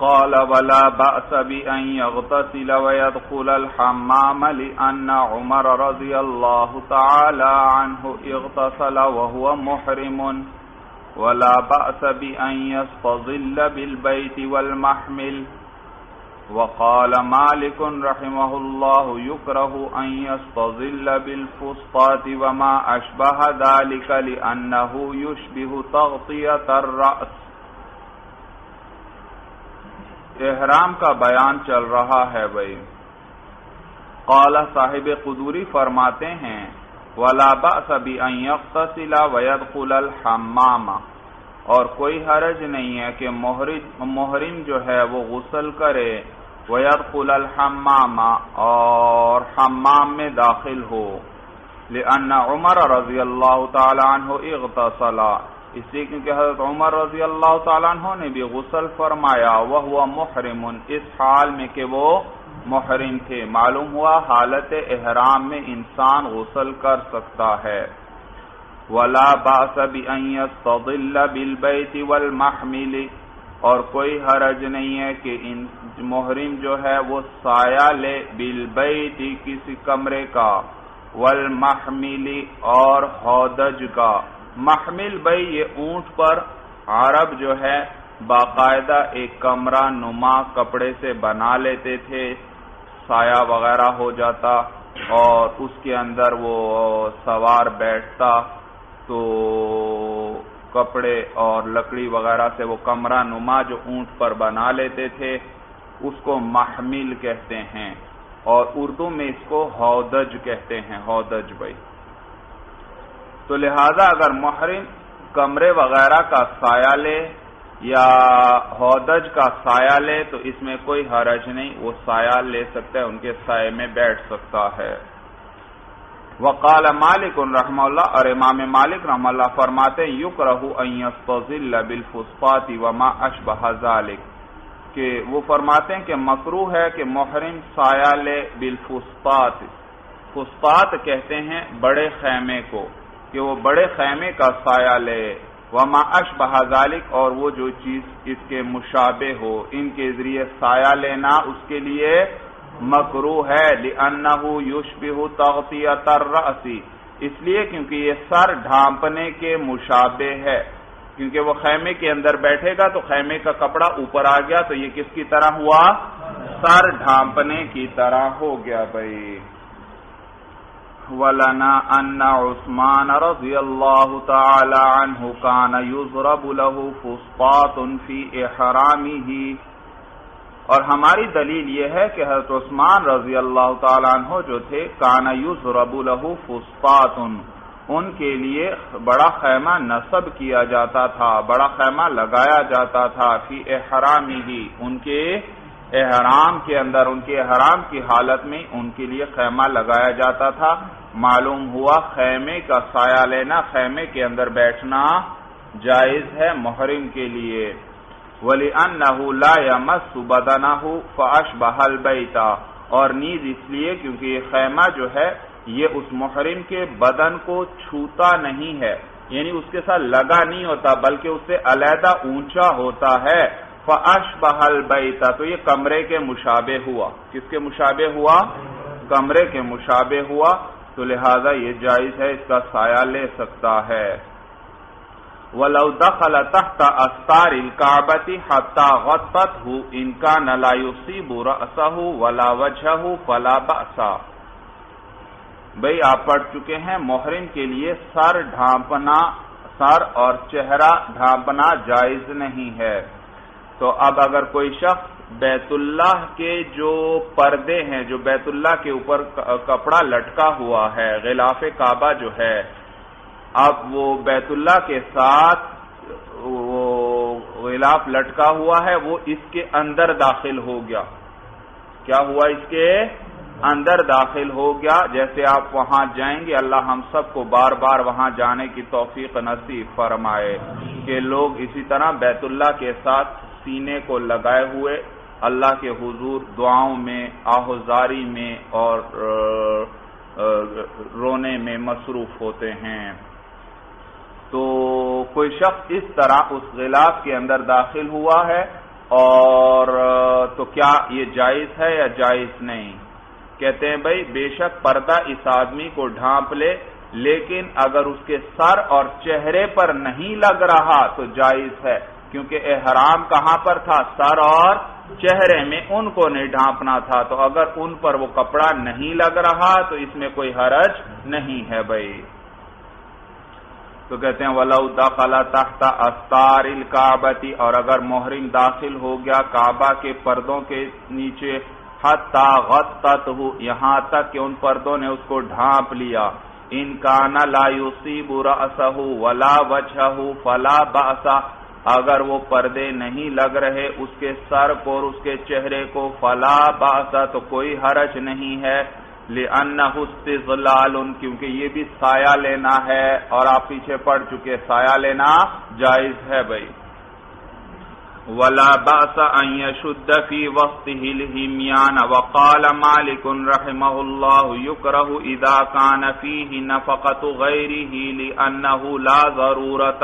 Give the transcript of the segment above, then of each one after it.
قال ولا بأس بأن يغتسل ويدخل الحمام لأن عمر رضي الله تعالى عنه اغتسل وهو محرم ولا بأس بأن يستظل بالبيت والمحمل. وقال مالك رحمه الله يكره أن يستظل بالفسطاط وما أشبه ذلك لأنه يشبه تغطية الرأس. احرام کا بیان چل رہا ہے بھائی. قال صاحب قدوری فرماتے ہیں ولا بأس بأن يغتسل ويدخل الحمام، اور کوئی حرج نہیں ہے کہ محرم جو ہے وہ غسل کرے ويدخل الحمام اور حمام میں داخل ہو. لأن عمر رضی اللہ تعالی عنہ اغتسل، اس لیے کیونکہ حضرت عمر رضی اللہ تعالیٰ عنہ نے بھی غسل فرمایا وہو محرم، اس حال میں کہ وہ محرم تھے. معلوم ہوا حالت احرام میں انسان غسل کر سکتا ہے. ولا باس بأن يستظل بالبيت والمحمل، اور کوئی حرج نہیں ہے کہ محرم جو ہے وہ سایہ لے بالبیت کسی کمرے کا، والمحمل اور ہودج کا. محمل بھائی یہ اونٹ پر عرب جو ہے باقاعدہ ایک کمرہ نما کپڑے سے بنا لیتے تھے، سایہ وغیرہ ہو جاتا اور اس کے اندر وہ سوار بیٹھتا تو کپڑے اور لکڑی وغیرہ سے وہ کمرہ نما جو اونٹ پر بنا لیتے تھے اس کو محمل کہتے ہیں، اور اردو میں اس کو ہودج کہتے ہیں. ہودج بھائی تو لہذا اگر محرم کمرے وغیرہ کا سایہ لے یا ہودج کا سایہ لے تو اس میں کوئی حرج نہیں، وہ سایہ لے سکتا ہے، ان کے سائے میں بیٹھ سکتا ہے. وقال مالک رحمہ اللہ، اور امام مالک رحمہ اللہ فرماتے یکرہ ان یستظل بالفسطاط وما اشبہ ذلک، کہ وہ فرماتے ہیں کہ مکروہ ہے کہ محرم سایہ لے بالفسطاط. فسطاط کہتے ہیں بڑے خیمے کو، کہ وہ بڑے خیمے کا سایہ لے. وما اشبہ ذالک، اور وہ جو چیز اس کے مشابہ ہو ان کے ذریعے سایہ لینا اس کے لیے مکروہ ہے. لأنہ یشبہ تغطیۃ الرأس، اس لیے کیونکہ یہ سر ڈھانپنے کے مشابہ ہے. کیونکہ وہ خیمے کے اندر بیٹھے گا تو خیمے کا کپڑا اوپر آ گیا تو یہ کس کی طرح ہوا؟ سر ڈھانپنے کی طرح ہو گیا بھائی. وَلَنَا أَنَّ عُثْمَانَ رَضِيَ اللَّهُ تَعَالَى عَنْهُ كَانَ يُضْرَبُ لَهُ فُسْطَاطٌ فِي إِحْرَامِهِ، اور ہماری دلیل یہ ہے کہ حضرت عثمان رضی اللہ تعالیٰ عنہ جو تھے كَانَ يُضْرَبُ لَهُ فُسْطَاطٌ، ان کے لیے بڑا خیمہ نصب کیا جاتا تھا، بڑا خیمہ لگایا جاتا تھا. فی احرامہ، ان کے احرام کے اندر، ان کے احرام کی حالت میں ان کے لیے خیمہ لگایا جاتا تھا. معلوم ہوا خیمے کا سایہ لینا، خیمے کے اندر بیٹھنا جائز ہے محرم کے لیے. وَلِأَنَّهُ لَا يَمَسُّ بَدَنَهُ فَأَشْبَهَ الْبَيْتَ، اور نیز اس لیے کیونکہ یہ خیمہ جو ہے یہ اس محرم کے بدن کو چھوتا نہیں ہے، یعنی اس کے ساتھ لگا نہیں ہوتا بلکہ اس سے علیحدہ اونچا ہوتا ہے. فَأَشْبَهَ الْبَيْتَ، تو یہ کمرے کے مشابہ ہوا. کس کے مشابہ ہوا؟ کمرے کے مشابہ ہوا، تو لہذا یہ جائز ہے، اس کا سایہ لے سکتا ہے. وَلَوْ دَخَلَ تَحْتَ أَسْتَارِ الْكَعْبَةِ حَتَّى غَطَّتْهُ إِنْ كَانَ لَا يُصِيبُ رَأْسَهُ وَلَا وَجْهَهُ فَلَا بَأْسَ. بھئی آپ پڑھ چکے ہیں محرم کے لیے سر ڈھانپنا، سر اور چہرہ ڈھانپنا جائز نہیں ہے. تو اب اگر کوئی شخص بیت اللہ کے جو پردے ہیں، جو بیت اللہ کے اوپر کپڑا لٹکا ہوا ہے، غلاف کعبہ جو ہے، اب وہ بیت اللہ کے ساتھ وہ غلاف لٹکا ہوا ہے، وہ اس کے اندر داخل ہو گیا. کیا ہوا؟ اس کے اندر داخل ہو گیا. جیسے آپ وہاں جائیں گے، اللہ ہم سب کو بار بار وہاں جانے کی توفیق نصیب فرمائے کہ لوگ اسی طرح بیت اللہ کے ساتھ سینے کو لگائے ہوئے اللہ کے حضور دعاؤں میں، آہوزاری میں اور رونے میں مصروف ہوتے ہیں. تو کوئی شخص اس طرح اس غلاف کے اندر داخل ہوا ہے اور تو کیا یہ جائز ہے یا جائز نہیں؟ کہتے ہیں بھائی بے شک پردہ اس آدمی کو ڈھانپ لے، لیکن اگر اس کے سر اور چہرے پر نہیں لگ رہا تو جائز ہے، کیونکہ احرام کہاں پر تھا؟ سر اور چہرے میں، ان کو نہیں ڈھانپنا تھا، تو اگر ان پر وہ کپڑا نہیں لگ رہا تو اس میں کوئی حرج نہیں ہے بھائی۔ تو کہتے ہیں وَلَوْ دَخَلَ تَحْتَ أَسْتَارِ الْكَعْبَةِ، اور اگر محرم داخل ہو گیا کعبہ کے پردوں کے نیچے، حَتَّى غَطَّتْهُ، یہاں تک کہ ان پردوں نے اس کو ڈھانپ لیا، إِنْ كَانَ لَا يُصِيبُ رَأْسَهُ وَلَا وَجْهَهُ فَلَا بَأْسَ، اگر وہ پردے نہیں لگ رہے اس کے سر کو اور اس کے چہرے کو، فَلَا بَأْسَ، تو کوئی حرج نہیں ہے، لِأَنَّهُ اسْتِظْلَالٌ، کیونکہ یہ بھی سایہ لینا ہے، اور آپ پیچھے پڑھ چکے سایہ لینا جائز ہے بھائی۔ وَلَا بَأْسَ أَن يَشُدَّ فِي وَسْطِهِ الْهِمْيَانَ، وَقَالَ مَالِكٌ رَحِمَهُ اللَّهُ يُكْرَهُ إِذَا كَانَ فِيهِ نَفَقَةُ غَيْرِهِ لِأَنَّهُ لَا ضَرُورَةَ،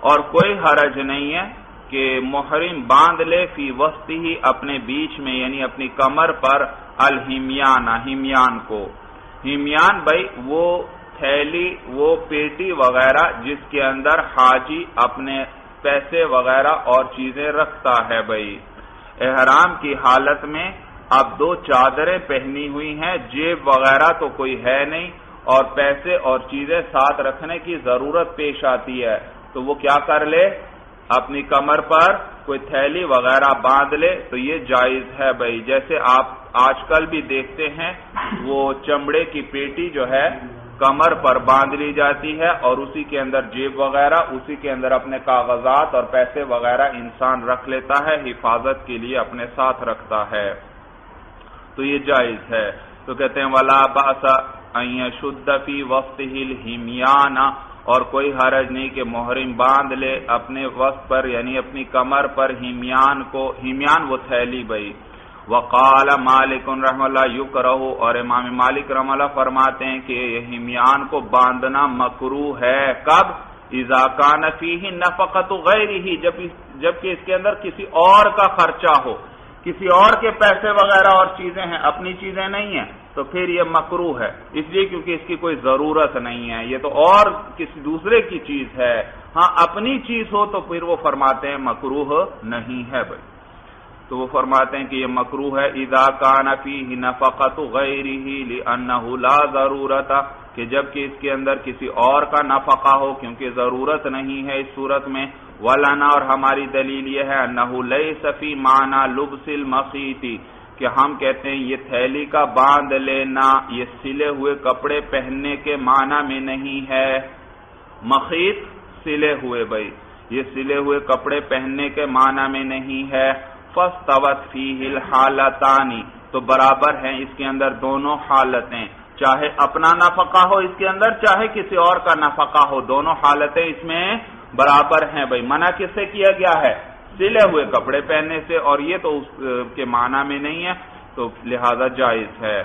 اور کوئی حرج نہیں ہے کہ محرم باندھ لے فی وسطہ، اپنے بیچ میں یعنی اپنی کمر پر، الہمیان، ہمیان کو، ہمیان بھائی وہ تھیلی، وہ پیٹی وغیرہ جس کے اندر حاجی اپنے پیسے وغیرہ اور چیزیں رکھتا ہے بھائی۔ احرام کی حالت میں اب دو چادریں پہنی ہوئی ہیں، جیب وغیرہ تو کوئی ہے نہیں، اور پیسے اور چیزیں ساتھ رکھنے کی ضرورت پیش آتی ہے، تو وہ کیا کر لے؟ اپنی کمر پر کوئی تھیلی وغیرہ باندھ لے، تو یہ جائز ہے بھائی۔ جیسے آپ آج کل بھی دیکھتے ہیں وہ چمڑے کی پیٹی جو ہے کمر پر باندھ لی جاتی ہے، اور اسی کے اندر جیب وغیرہ، اسی کے اندر اپنے کاغذات اور پیسے وغیرہ انسان رکھ لیتا ہے، حفاظت کے لیے اپنے ساتھ رکھتا ہے، تو یہ جائز ہے۔ تو کہتے ہیں وَلَا بَأْسَ أَن يَشُدَّ فِي وَسْطِهِ الْهِمْيَانَ، اور کوئی حرج نہیں کہ محرم باندھ لے اپنے وسط پر یعنی اپنی کمر پر ہمیان کو، ہمیان وہ تھیلی بھائی۔ وقال مالک رحمہ اللہ یکرہ، اور امام مالک رحمہ اللہ فرماتے ہیں کہ یہ ہمیان کو باندھنا مکروہ ہے، کب؟ اذا کان فیہ نفقۃ غیرہ، جبکہ اس کے اندر کسی اور کا خرچہ ہو، کسی اور کے پیسے وغیرہ اور چیزیں ہیں، اپنی چیزیں نہیں ہیں، تو پھر یہ مکروہ ہے، اس لیے کیونکہ اس کی کوئی ضرورت نہیں ہے، یہ تو اور کسی دوسرے کی چیز ہے۔ ہاں اپنی چیز ہو تو پھر وہ فرماتے ہیں مکروہ نہیں ہے بھائی۔ تو وہ فرماتے ہیں کہ یہ مکروہ ہے اذا کان فیہ نفقۃ غیرہ لأنہ لا ضرورت، کہ جبکہ اس کے اندر کسی اور کا نفقہ ہو کیونکہ ضرورت نہیں ہے اس صورت میں۔ ولنا، اور ہماری دلیل یہ ہے انہ لیس فی معنی لبس المخیط، کہ ہم کہتے ہیں یہ تھیلی کا باندھ لینا یہ سلے ہوئے کپڑے پہننے کے معنی میں نہیں ہے۔ مخیط سلے ہوئے بھائی، یہ سلے ہوئے کپڑے پہننے کے معنی میں نہیں ہے۔ فاستوت فیہ الحالتان، تو برابر ہیں اس کے اندر دونوں حالتیں، چاہے اپنا نفقہ ہو اس کے اندر، چاہے کسی اور کا نفقہ ہو، دونوں حالتیں اس میں برابر ہیں بھائی۔ منع کس سے کیا گیا ہے؟ سلے ہوئے کپڑے پہننے سے، اور یہ تو اس کے معنی میں نہیں ہے، تو لہذا جائز ہے۔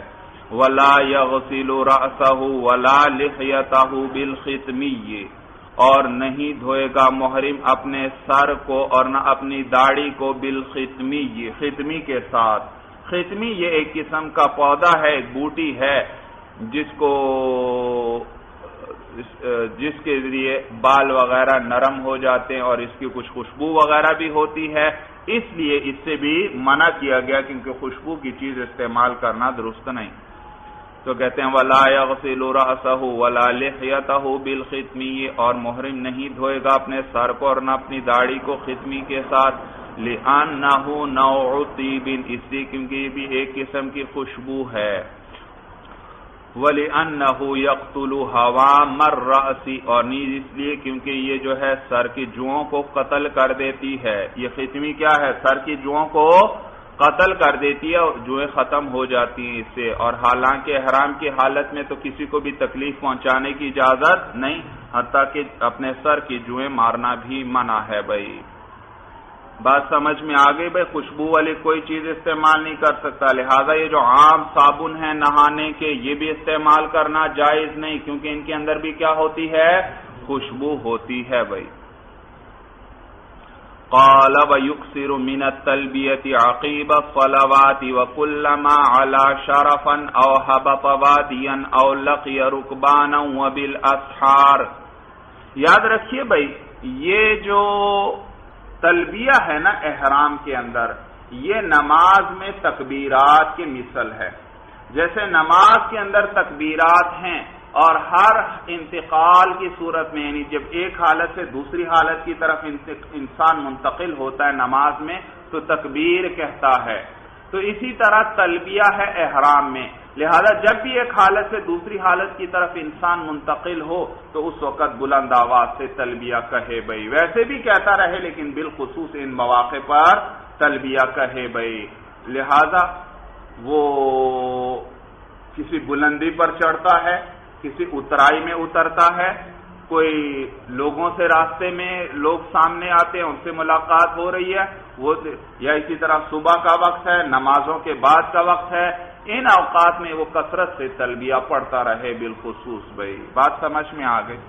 وَلَا يَغْسِلُ رَأْسَهُ وَلَا لِحْيَتَهُ بِالْخِتْمِيِّ، اور نہیں دھوئے گا محرم اپنے سر کو اور نہ اپنی داڑھی کو، بالخطمی، خطمی کے ساتھ۔ خطمی یہ ایک قسم کا پودا ہے، ایک بوٹی ہے جس کے ذریعے بال وغیرہ نرم ہو جاتے ہیں، اور اس کی کچھ خوشبو وغیرہ بھی ہوتی ہے، اس لیے اس سے بھی منع کیا گیا کیونکہ خوشبو کی چیز استعمال کرنا درست نہیں۔ تو کہتے ہیں وَلَا يَغْسِلُ رَأْسَهُ وَلَا لِحْيَتَهُ بِالْخِتْمِيِّ، اور محرم نہیں دھوئے گا اپنے سر کو اور نہ اپنی داڑھی کو خطمی کے ساتھ، لِأَنَّهُ نَوْعُ طِيبٍ، اس لیے کیونکہ یہ بھی ایک قسم کی خوشبو ہے۔ وَلِأَنَّهُ يَقْتُلُ هَوَامَ الرَّأْسِ، اور نیز اس لیے کیونکہ یہ جو ہے سر کی جوؤں کو قتل کر دیتی ہے۔ یہ خطمی کیا ہے؟ سر کی جوؤں کو قتل کر دیتی ہے، اور جوئیں ختم ہو جاتی ہیں اس سے، اور حالانکہ احرام کی حالت میں تو کسی کو بھی تکلیف پہنچانے کی اجازت نہیں، حتیٰ کہ اپنے سر کی جوئیں مارنا بھی منع ہے بھائی۔ بات سمجھ میں آ گئی بھائی؟ خوشبو والی کوئی چیز استعمال نہیں کر سکتا، لہذا یہ جو عام صابن ہیں نہانے کے یہ بھی استعمال کرنا جائز نہیں، کیونکہ ان کے اندر بھی کیا ہوتی ہے؟ خوشبو ہوتی ہے بھائی۔ قال ويكثر من التلبية عقيب الصلوات وكلما علا شرفا أو هبط واديا أو لقي ركبانا وبالأسحار. یاد رکھیے بھائی یہ جو تلبیہ ہے نا احرام کے اندر، یہ نماز میں تکبیرات کی مثل ہے. جیسے نماز کے اندر تکبیرات ہیں اور ہر انتقال کی صورت میں، یعنی جب ایک حالت سے دوسری حالت کی طرف انسان منتقل ہوتا ہے نماز میں تو تکبیر کہتا ہے، تو اسی طرح تلبیہ ہے احرام میں. لہذا جب بھی ایک حالت سے دوسری حالت کی طرف انسان منتقل ہو تو اس وقت بلند آواز سے تلبیہ کہے بھائی. ویسے بھی کہتا رہے لیکن بالخصوص ان مواقع پر تلبیہ کہے بھائی. لہذا وہ کسی بلندی پر چڑھتا ہے، کسی اترائی میں اترتا ہے، کوئی لوگوں سے راستے میں لوگ سامنے آتے ہیں ان سے ملاقات ہو رہی ہے، وہ یا اسی طرح صبح کا وقت ہے، نمازوں کے بعد کا وقت ہے، ان اوقات میں وہ کثرت سے تلبیہ پڑھتا رہے بالخصوص بھائی. بات سمجھ میں آ گئی؟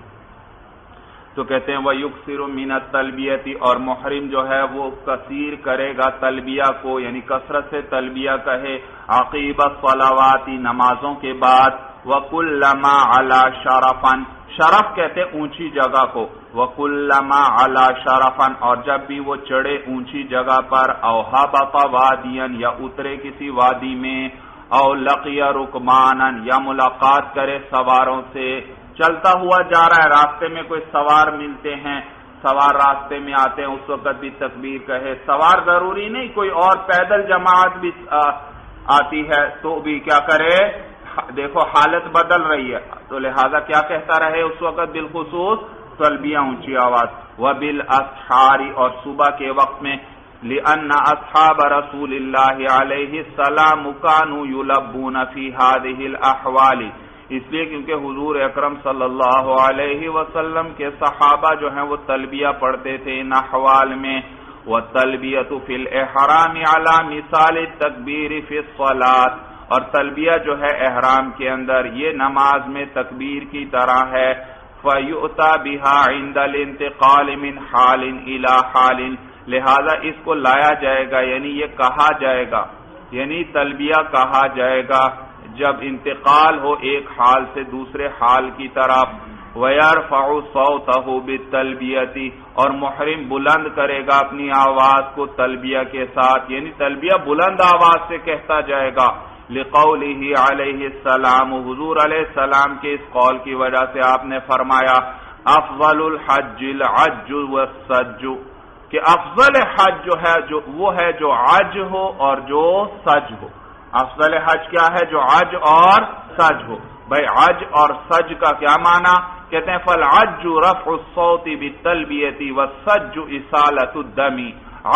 تو کہتے ہیں وَيُكْثِرُ مِنَ التَّلْبِيَةِ، اور محرم جو ہے وہ کثیر کرے گا تلبیہ کو، یعنی کثرت سے تلبیہ کہے عقیب الصلوات، نمازوں کے بعد. وَكُلَّمَا عَلَى شَرَفًا، شرف کہتے ہیں اونچی جگہ کو، وَكُلَّمَا عَلَى شَرَفًا، اور جب بھی وہ چڑھے اونچی جگہ پر، او هَبَطَ وَادِيًا، یا اترے کسی وادی میں، او لَقِيَ رُكْبَانًا، یا ملاقات کرے سواروں سے. چلتا ہوا جا رہا ہے، راستے میں کوئی سوار ملتے ہیں، سوار راستے میں آتے ہیں، اس وقت بھی تکبیر کہے. سوار ضروری نہیں، کوئی اور پیدل جماعت بھی آتی ہے تو بھی کیا کرے؟ دیکھو حالت بدل رہی ہے تو لہذا کیا کہتا رہے اس وقت بالخصوص؟ تلبیہ اونچی آواز. وبالاسحار، اور صبح کے وقت میں، لأن اصحاب رسول اللہ علیہ السلام كانوا يلبون في هذه الاحوال، اس لیے کیونکہ حضور اکرم صلی اللہ علیہ وسلم کے صحابہ جو ہیں وہ تلبیہ پڑھتے تھے ان احوال میں. وَالتَّلْبِيَةُ فِي الْإِحْرَامِ عَلَى مِثَالِ التَّكْبِيرِ فِي الصَّلَاةِ، اور تلبیہ جو ہے احرام کے اندر یہ نماز میں تکبیر کی طرح ہے. فَيُؤْتَى بِهَا عِنْدَ الْانْتِقَالِ مِنْ حَالٍ إِلَى حَالٍ، لہذا اس کو لایا جائے گا، یعنی یہ کہا جائے گا، یعنی تلبیہ کہا جائے گا جب انتقال ہو ایک حال سے دوسرے حال کی طرف. وَيَرْفَعُ صَوْتَهُ بِالتَّلْبِيَةِ، اور محرم بلند کرے گا اپنی آواز کو تلبیہ کے ساتھ، یعنی تلبیہ بلند آواز سے کہتا جائے گا. لِقَوْلِهِ عَلَيْهِ السَّلَامُ، حضور علیہ السلام کے اس قول کی وجہ سے آپ نے فرمایا افضل الحج العج والسج، کہ افضل حج جو ہے وہ ہے جو عج ہو اور جو سج ہو. افضل حج کیا ہے؟ جو عج اور سج ہو. بھائی عج اور سج کا کیا معنی؟ کہتے ہیں فالعج رفع الصوت بالتلبیۃ والسج اصالۃ الدم،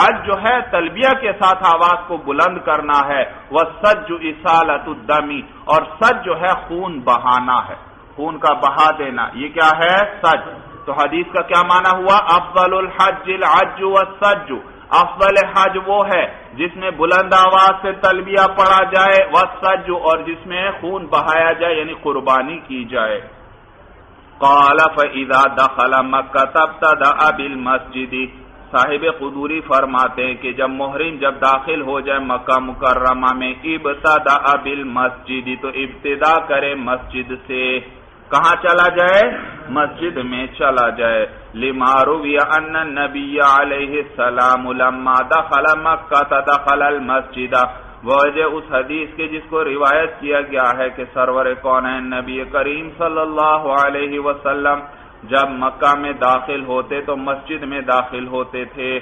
عج جو ہے تلبیہ کے ساتھ آواز کو بلند کرنا ہے، والسج اصالۃ الدم، اور سج جو ہے خون بہانا ہے، خون کا بہا دینا، یہ کیا ہے؟ سج. تو حدیث کا کیا معنی ہوا؟ افضل الحج العج والسج، افضل حج وہ ہے جس میں بلند آواز سے تلبیہ پڑھا جائے، والسج، اور جس میں خون بہایا جائے یعنی قربانی کی جائے. قال فاذا دخل مکہ ابتدأ بالمسجد، صاحب قدوری فرماتے ہیں کہ جب محرم جب داخل ہو جائے مکہ مکرمہ میں، ابتدأ بالمسجد، تو ابتدا کرے مسجد سے. کہاں چلا جائے؟ مسجد میں چلا جائے. لما روی ان النبی علیہ السلام لما دخل مکہ دخل المسجد، وجہ اس حدیث کے جس کو روایت کیا گیا ہے کہ سرور کونین نبی کریم صلی اللہ علیہ وسلم جب مکہ میں داخل ہوتے تو مسجد میں داخل ہوتے تھے.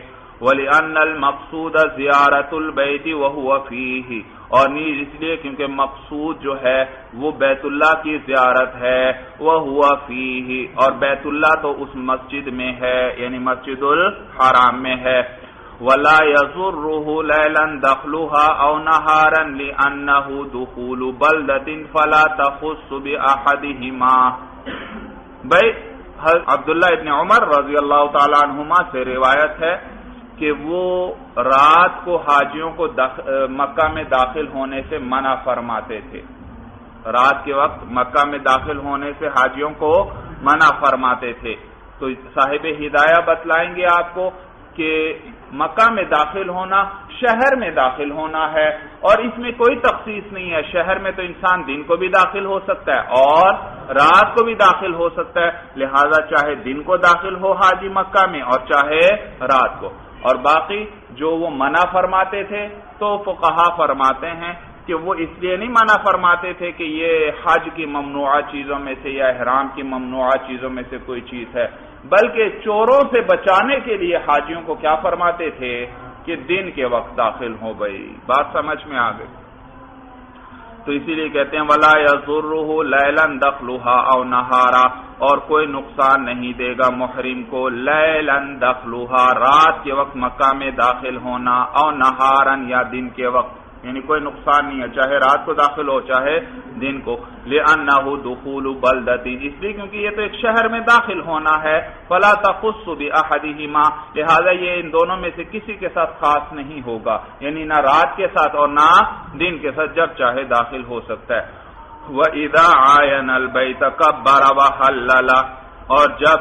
وَلِأَنَّ الْمَقْصُودَ زِيَارَةُ الْبَيْتِ وَهُوَ فِيهِ، اور نہیں اس لیے کیونکہ مقصود جو ہے وہ بیت اللہ کی زیارت ہے، وَهُوَ فِيهِ، اور بیت اللہ تو اس مسجد میں ہے یعنی مسجد الحرام میں ہے. وَلَا يَضُرُّهُ لَيْلًا دَخْلُهَا أَوْ نَهَارًا لِأَنَّهُ دُخُولُ بَلْدَةٍ فَلَا تَخُصُّ بِأَحَدِهِمَا. بھائی عبداللہ ابن عمر رضی اللہ تعالی عنہما سے روایت ہے کہ وہ رات کو حاجیوں کو مکہ میں داخل ہونے سے منع فرماتے تھے. رات کے وقت مکہ میں داخل ہونے سے حاجیوں کو منع فرماتے تھے. تو صاحب ہدایہ بتلائیں گے آپ کو کہ مکہ میں داخل ہونا شہر میں داخل ہونا ہے، اور اس میں کوئی تخصیص نہیں ہے۔ شہر میں تو انسان دن کو بھی داخل ہو سکتا ہے اور رات کو بھی داخل ہو سکتا ہے، لہذا چاہے دن کو داخل ہو حاجی مکہ میں اور چاہے رات کو۔ اور باقی جو وہ منع فرماتے تھے تو فقہا فرماتے ہیں کہ وہ اس لیے نہیں منع فرماتے تھے کہ یہ حج کی ممنوعہ چیزوں میں سے یا احرام کی ممنوعہ چیزوں میں سے کوئی چیز ہے، بلکہ چوروں سے بچانے کے لیے حاجیوں کو کیا فرماتے تھے کہ دن کے وقت داخل ہو بھائی۔ بات سمجھ میں آ گئی؟ تو اسی لیے کہتے ہیں وَلَا يَضُرُّهُ لَيْلًا دَخْلُهَا أَوْ نَهَارًا، اور کوئی نقصان نہیں دے گا محرم کو لیلاً دخلوہا، رات کے وقت مکہ میں داخل ہونا، او نہاراً یا دن کے وقت، یعنی کوئی نقصان نہیں ہے چاہے رات کو داخل ہو چاہے دن کو، لِأَنَّهُ دُخُولُ بَلْدَةٍ، اس لیے کیونکہ یہ تو ایک شہر میں داخل ہونا ہے، فَلَا تَخُصُّ بِأَحَدِهِمَا، لہذا یہ ان دونوں میں سے کسی کے ساتھ خاص نہیں ہوگا، یعنی نہ رات کے ساتھ اور نہ دن کے ساتھ، جب چاہے داخل ہو سکتا ہے۔ وَإِذَا عَايَنَ الْبَيْتَ كَبَّرَ وَحَلَّلَ، اور جب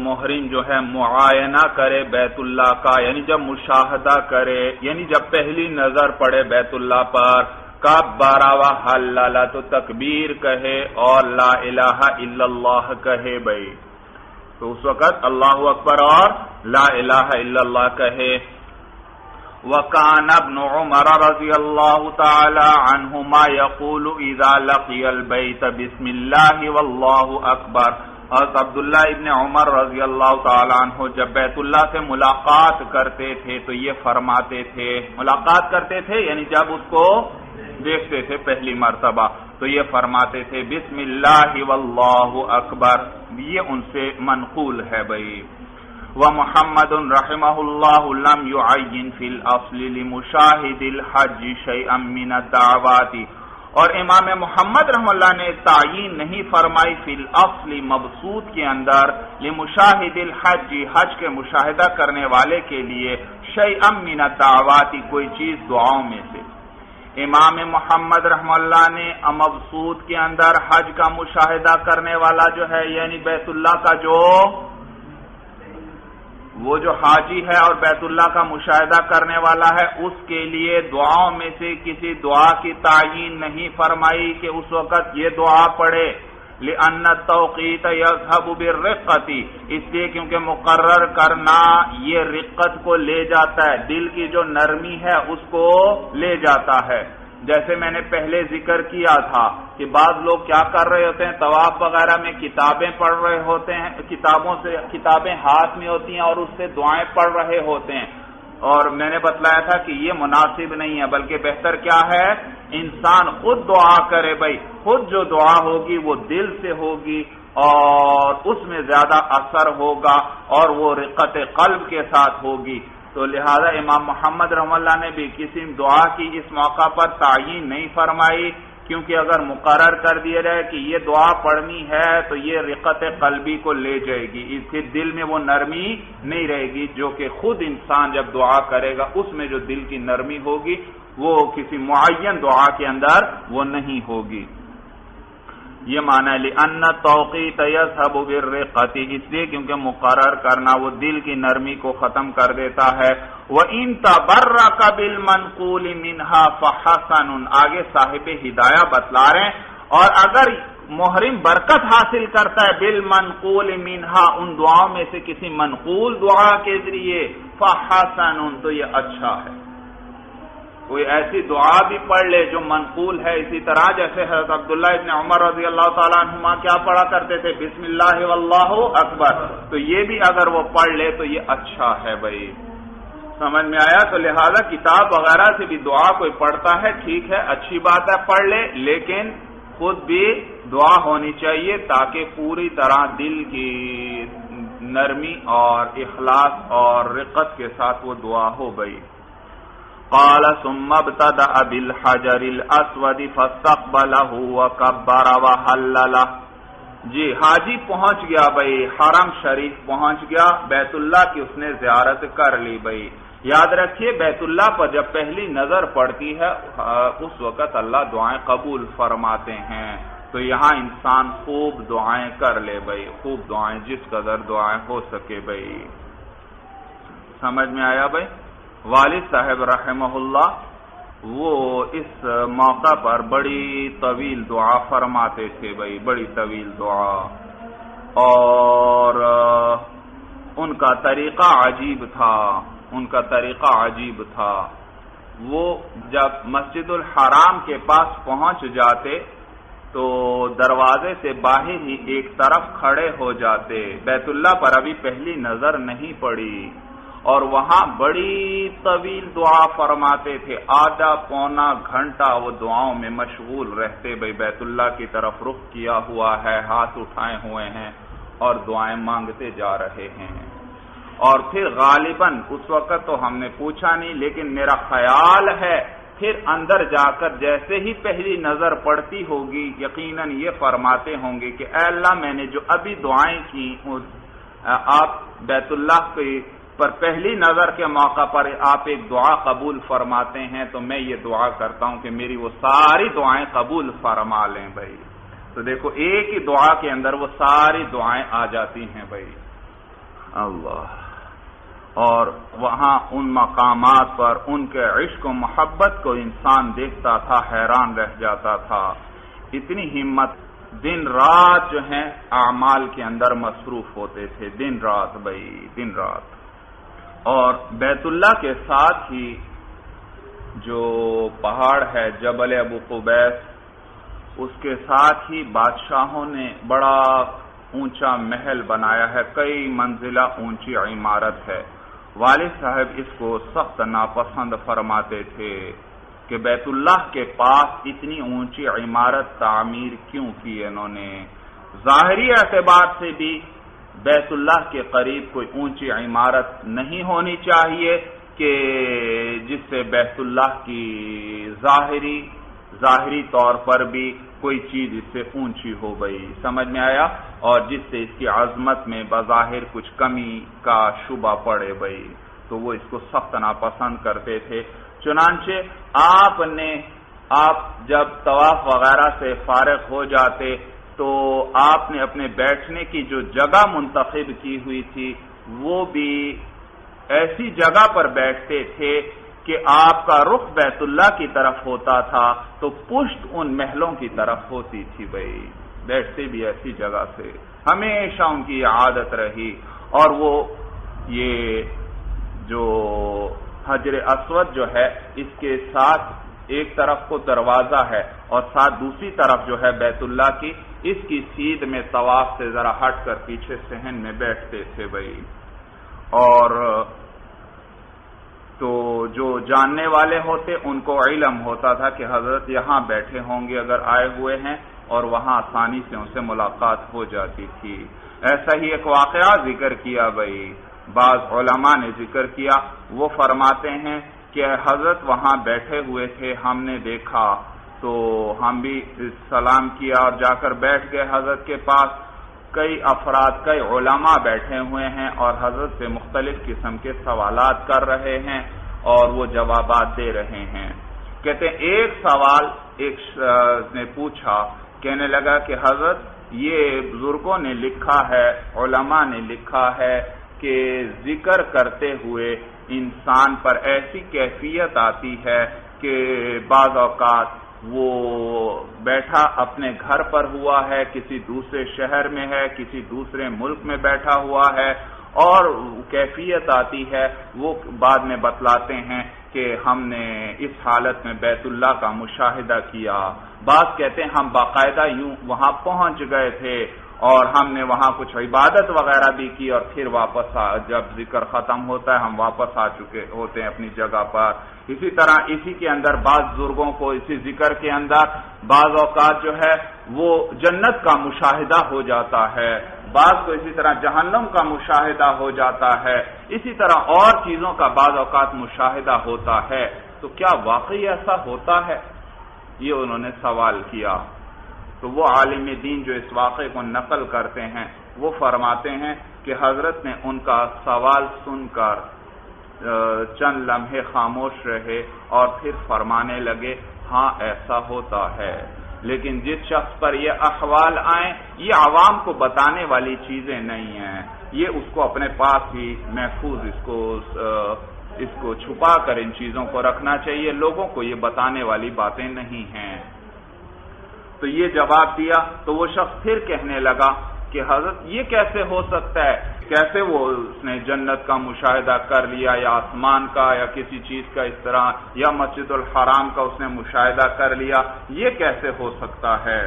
محرم جو ہے معائنہ کرے بیت اللہ کا، یعنی جب مشاہدہ کرے، یعنی جب پہلی نظر پڑے بیت اللہ پر، کبر وحلل، تو تکبیر کہے اور لا الہ الا اللہ کہے بھائی، تو اس وقت اللہ اکبر اور لا الہ الا اللہ کہے۔ وَكَانَ ابْنُ عُمَرَ رَضِيَ اللَّهُ تَعَالَى عَنْهُمَا يَقُولُ إِذَا لَقِيَ الْبَيْتَ بِسْمِ اللَّهِ وَاللَّهُ أَكْبَرُ، حضرت عبداللہ ابن عمر رضی اللہ تعالیٰ عنہ جب بیت اللہ سے ملاقات کرتے تھے تو یہ فرماتے تھے، ملاقات کرتے تھے یعنی جب اس کو دیکھتے تھے پہلی مرتبہ تو یہ فرماتے تھے بسم اللہ واللہ اکبر، یہ ان سے منقول ہے بھائی۔ وَمُحَمَّدٌ رَحِمَهُ اللَّهُ لَمْ يُعَيِّنْ فِي الْأَصْلِ لِمُشَاهِدِ الْحَجِّ شَيْئًا مِنَ الدَّعْوَاتِ، اور امام محمد رحمہ اللہ نے تعیین نہیں فرمائی فی الاصل مبسوط کے اندر لمشاہد الحج، حج کے مشاہدہ کرنے والے کے لیے شیئا من الدعوات، کوئی چیز دعاؤں میں سے۔ امام محمد رحمہ اللہ نے مبسوط کے اندر حج کا مشاہدہ کرنے والا جو ہے یعنی بیت اللہ کا وہ جو حاجی ہے اور بیت اللہ کا مشاہدہ کرنے والا ہے اس کے لیے دعاؤں میں سے کسی دعا کی تعیین نہیں فرمائی کہ اس وقت یہ دعا پڑھے، لأن التوقیت یذهب بالرقۃ، اس لیے کیونکہ مقرر کرنا یہ رقت کو لے جاتا ہے، دل کی جو نرمی ہے اس کو لے جاتا ہے۔ جیسے میں نے پہلے ذکر کیا تھا کہ بعض لوگ کیا کر رہے ہوتے ہیں، طواف وغیرہ میں کتابیں پڑھ رہے ہوتے ہیں، کتابیں ہاتھ میں ہوتی ہیں اور اس سے دعائیں پڑھ رہے ہوتے ہیں، اور میں نے بتلایا تھا کہ یہ مناسب نہیں ہے، بلکہ بہتر کیا ہے انسان خود دعا کرے بھائی، خود جو دعا ہوگی وہ دل سے ہوگی اور اس میں زیادہ اثر ہوگا اور وہ رقت قلب کے ساتھ ہوگی۔ تو لہذا امام محمد رحمہ اللہ نے بھی کسی دعا کی اس موقع پر تعیین نہیں فرمائی، کیونکہ اگر مقرر کر دیا جائے کہ یہ دعا پڑھنی ہے تو یہ رقت قلبی کو لے جائے گی، اس کے دل میں وہ نرمی نہیں رہے گی، جو کہ خود انسان جب دعا کرے گا اس میں جو دل کی نرمی ہوگی وہ کسی معین دعا کے اندر وہ نہیں ہوگی۔ یہ معنی ہے لأن التوقیت یذهب بالرقۃ، اس لیے کیونکہ مقرر کرنا وہ دل کی نرمی کو ختم کر دیتا ہے۔ وَإِن تَبَرَّكَ بِالْمَنْقُولِ مِنْهَا فَحَسَنٌ، آگے صاحب ہدایہ بتلا رہے ہیں، اور اگر محرم برکت حاصل کرتا ہے بالمنقول منہا، ان دعاؤں میں سے کسی منقول دعا کے ذریعے، فَحَسَنٌ، تو یہ اچھا ہے۔ کوئی ایسی دعا بھی پڑھ لے جو منقول ہے، اسی طرح جیسے حضرت عبداللہ ابن عمر رضی اللہ تعالیٰ عنہما کیا پڑھا کرتے تھے بسم اللہ واللہ اکبر، تو یہ بھی اگر وہ پڑھ لے تو یہ اچھا ہے بھائی، سمجھ میں آیا؟ تو لہذا کتاب وغیرہ سے بھی دعا کوئی پڑھتا ہے ٹھیک ہے، اچھی بات ہے پڑھ لے، لیکن خود بھی دعا ہونی چاہیے تاکہ پوری طرح دل کی نرمی اور اخلاص اور رقت کے ساتھ وہ دعا ہو گئی۔ قال ثم ابتدأ بالحجر الاسود فاستقبله وكبر وحلل، جی حاجی پہنچ گیا بھائی، حرم شریف پہنچ گیا، بیت اللہ کی اس نے زیارت کر لی بھائی۔ یاد رکھیے بیت اللہ پر جب پہلی نظر پڑتی ہے اس وقت اللہ دعائیں قبول فرماتے ہیں، تو یہاں انسان خوب دعائیں کر لے بھائی، خوب دعائیں، جس قدر دعائیں ہو سکے بھائی۔ سمجھ میں آیا بھائی؟ والد صاحب رحمہ اللہ وہ اس موقع پر بڑی طویل دعا فرماتے تھے بھائی، بڑی طویل دعا، اور ان کا طریقہ عجیب تھا، ان کا طریقہ عجیب تھا۔ وہ جب مسجد الحرام کے پاس پہنچ جاتے تو دروازے سے باہر ہی ایک طرف کھڑے ہو جاتے، بیت اللہ پر ابھی پہلی نظر نہیں پڑی، اور وہاں بڑی طویل دعا فرماتے تھے، آدھا پونا گھنٹہ وہ دعاؤں میں مشغول رہتے بھائی، بیت اللہ کی طرف رخ کیا ہوا ہے، ہاتھ اٹھائے ہوئے ہیں اور دعائیں مانگتے جا رہے ہیں۔ اور پھر غالباً اس وقت تو ہم نے پوچھا نہیں، لیکن میرا خیال ہے پھر اندر جا کر جیسے ہی پہلی نظر پڑتی ہوگی یقیناً یہ فرماتے ہوں گے کہ اے اللہ، میں نے جو ابھی دعائیں کی، آپ بیت اللہ پر پہلی نظر کے موقع پر آپ ایک دعا قبول فرماتے ہیں، تو میں یہ دعا کرتا ہوں کہ میری وہ ساری دعائیں قبول فرما لیں بھائی۔ تو دیکھو ایک ہی دعا کے اندر وہ ساری دعائیں آ جاتی ہیں بھائی، اللہ۔ اور وہاں ان مقامات پر ان کے عشق و محبت کو انسان دیکھتا تھا، حیران رہ جاتا تھا، اتنی ہمت، دن رات جو ہیں اعمال کے اندر مصروف ہوتے تھے، دن رات بھائی، دن رات۔ اور بیت اللہ کے ساتھ ہی جو پہاڑ ہے جبل ابو قبیس، اس کے ساتھ ہی بادشاہوں نے بڑا اونچا محل بنایا ہے، کئی منزلہ اونچی عمارت ہے۔ والد صاحب اس کو سخت ناپسند فرماتے تھے کہ بیت اللہ کے پاس اتنی اونچی عمارت تعمیر کیوں کی انہوں نے؟ ظاہری اعتبار سے بھی بیت اللہ کے قریب کوئی اونچی عمارت نہیں ہونی چاہیے کہ جس سے بیت اللہ کی ظاہری طور پر بھی کوئی چیز اس سے اونچی ہو گئی، سمجھ میں آیا؟ اور جس سے اس کی عظمت میں بظاہر کچھ کمی کا شبہ پڑے بھائی، تو وہ اس کو سخت ناپسند کرتے تھے۔ چنانچہ آپ جب طواف وغیرہ سے فارغ ہو جاتے تو آپ نے اپنے بیٹھنے کی جو جگہ منتخب کی ہوئی تھی وہ بھی ایسی جگہ پر بیٹھتے تھے کہ آپ کا رخ بیت اللہ کی طرف ہوتا تھا تو پشت ان محلوں کی طرف ہوتی تھی بھائی، بیٹھتے بھی ایسی جگہ سے، ہمیشہ ان کی عادت رہی۔ اور وہ یہ جو حجر اسود جو ہے اس کے ساتھ ایک طرف کو دروازہ ہے اور ساتھ دوسری طرف جو ہے بیت اللہ کی، اس کی سیدھ میں طواف سے ذرا ہٹ کر پیچھے صحن میں بیٹھتے تھے بھائی۔ اور تو جو جاننے والے ہوتے ان کو علم ہوتا تھا کہ حضرت یہاں بیٹھے ہوں گے اگر آئے ہوئے ہیں، اور وہاں آسانی سے ان سے ملاقات ہو جاتی تھی۔ ایسا ہی ایک واقعہ ذکر کیا بھائی، بعض علماء نے ذکر کیا، وہ فرماتے ہیں کہ حضرت وہاں بیٹھے ہوئے تھے، ہم نے دیکھا تو ہم بھی سلام کیا اور جا کر بیٹھ گئے حضرت کے پاس۔ کئی افراد، کئی علماء بیٹھے ہوئے ہیں اور حضرت سے مختلف قسم کے سوالات کر رہے ہیں اور وہ جوابات دے رہے ہیں۔ کہتے ہیں ایک سوال ایک نے پوچھا، کہنے لگا کہ حضرت یہ بزرگوں نے لکھا ہے، علماء نے لکھا ہے کہ ذکر کرتے ہوئے انسان پر ایسی کیفیت آتی ہے کہ بعض اوقات وہ بیٹھا اپنے گھر پر ہوا ہے، کسی دوسرے شہر میں ہے، کسی دوسرے ملک میں بیٹھا ہوا ہے، اور کیفیت آتی ہے وہ بعد میں بتلاتے ہیں کہ ہم نے اس حالت میں بیت اللہ کا مشاہدہ کیا۔ بعض کہتے ہیں ہم باقاعدہ یوں وہاں پہنچ گئے تھے اور ہم نے وہاں کچھ عبادت وغیرہ بھی کی، اور پھر واپس جب ذکر ختم ہوتا ہے ہم واپس آ چکے ہوتے ہیں اپنی جگہ پر۔ اسی طرح اسی کے اندر بعض بزرگوں کو اسی ذکر کے اندر بعض اوقات جو ہے وہ جنت کا مشاہدہ ہو جاتا ہے، بعض کو اسی طرح جہنم کا مشاہدہ ہو جاتا ہے، اسی طرح اور چیزوں کا بعض اوقات مشاہدہ ہوتا ہے۔ تو کیا واقعی ایسا ہوتا ہے؟ یہ انہوں نے سوال کیا۔ تو وہ عالم دین جو اس واقعے کو نقل کرتے ہیں وہ فرماتے ہیں کہ حضرت نے ان کا سوال سن کر چند لمحے خاموش رہے اور پھر فرمانے لگے، ہاں ایسا ہوتا ہے، لیکن جس شخص پر یہ احوال آئیں یہ عوام کو بتانے والی چیزیں نہیں ہیں، یہ اس کو اپنے پاس ہی محفوظ اس کو چھپا کر ان چیزوں کو رکھنا چاہیے، لوگوں کو یہ بتانے والی باتیں نہیں ہیں۔ تو یہ جواب دیا تو وہ شخص پھر کہنے لگا کہ حضرت یہ کیسے ہو سکتا ہے، کیسے اس نے جنت کا مشاہدہ کر لیا یا آسمان کا یا کسی چیز کا اس طرح یا مسجد الحرام کا اس نے مشاہدہ کر لیا، یہ کیسے ہو سکتا ہے؟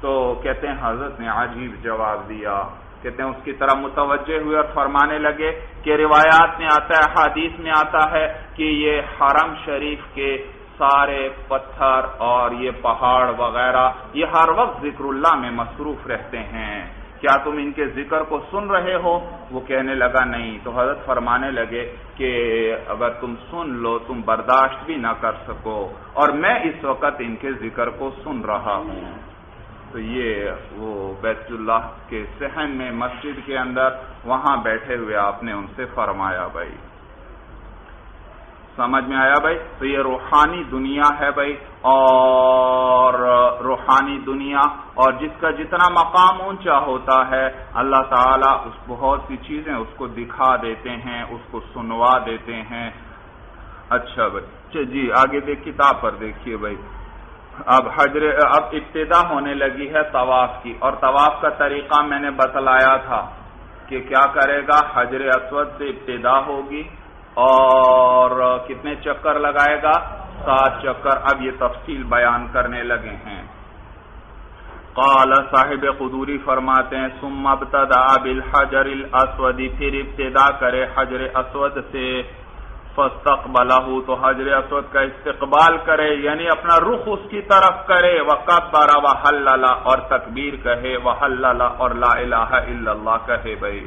تو کہتے ہیں حضرت نے عجیب جواب دیا، کہتے ہیں اس کی طرح متوجہ ہوئے اور فرمانے لگے کہ روایات میں آتا ہے، حدیث میں آتا ہے کہ یہ حرم شریف کے سارے پتھر اور یہ پہاڑ وغیرہ یہ ہر وقت ذکر اللہ میں مصروف رہتے ہیں، کیا تم ان کے ذکر کو سن رہے ہو؟ وہ کہنے لگا نہیں۔ تو حضرت فرمانے لگے کہ اگر تم سن لو تم برداشت بھی نہ کر سکو، اور میں اس وقت ان کے ذکر کو سن رہا ہوں۔ تو یہ وہ بیت اللہ کے صحن میں مسجد کے اندر وہاں بیٹھے ہوئے آپ نے ان سے فرمایا۔ بھائی سمجھ میں آیا بھائی؟ تو یہ روحانی دنیا ہے بھائی، اور روحانی دنیا اور جس کا جتنا مقام اونچا ہوتا ہے اللہ تعالیٰ اس بہت سی چیزیں اس کو دکھا دیتے ہیں، اس کو سنوا دیتے ہیں۔ اچھا بھائی جی آگے کتاب پر دیکھیے بھائی، اب ابتدا ہونے لگی ہے طواف کی، اور طواف کا طریقہ میں نے بتلایا تھا کہ کیا کرے گا، حجر اسود سے ابتدا ہوگی اور کتنے چکر لگائے گا، 7 چکر۔ اب یہ تفصیل بیان کرنے لگے ہیں۔ قال صاحب قدوری فرماتے ہیں ثم ابتدأ بالحجر الاسود، پھر ابتدا کرے حجر اسود سے، فاستقبلہ تو حجر اسود کا استقبال کرے یعنی اپنا رخ اس کی طرف کرے، وکبر وحلل اور تکبیر کہے، وحلل اور لا الہ الا اللہ کہے۔ بھائی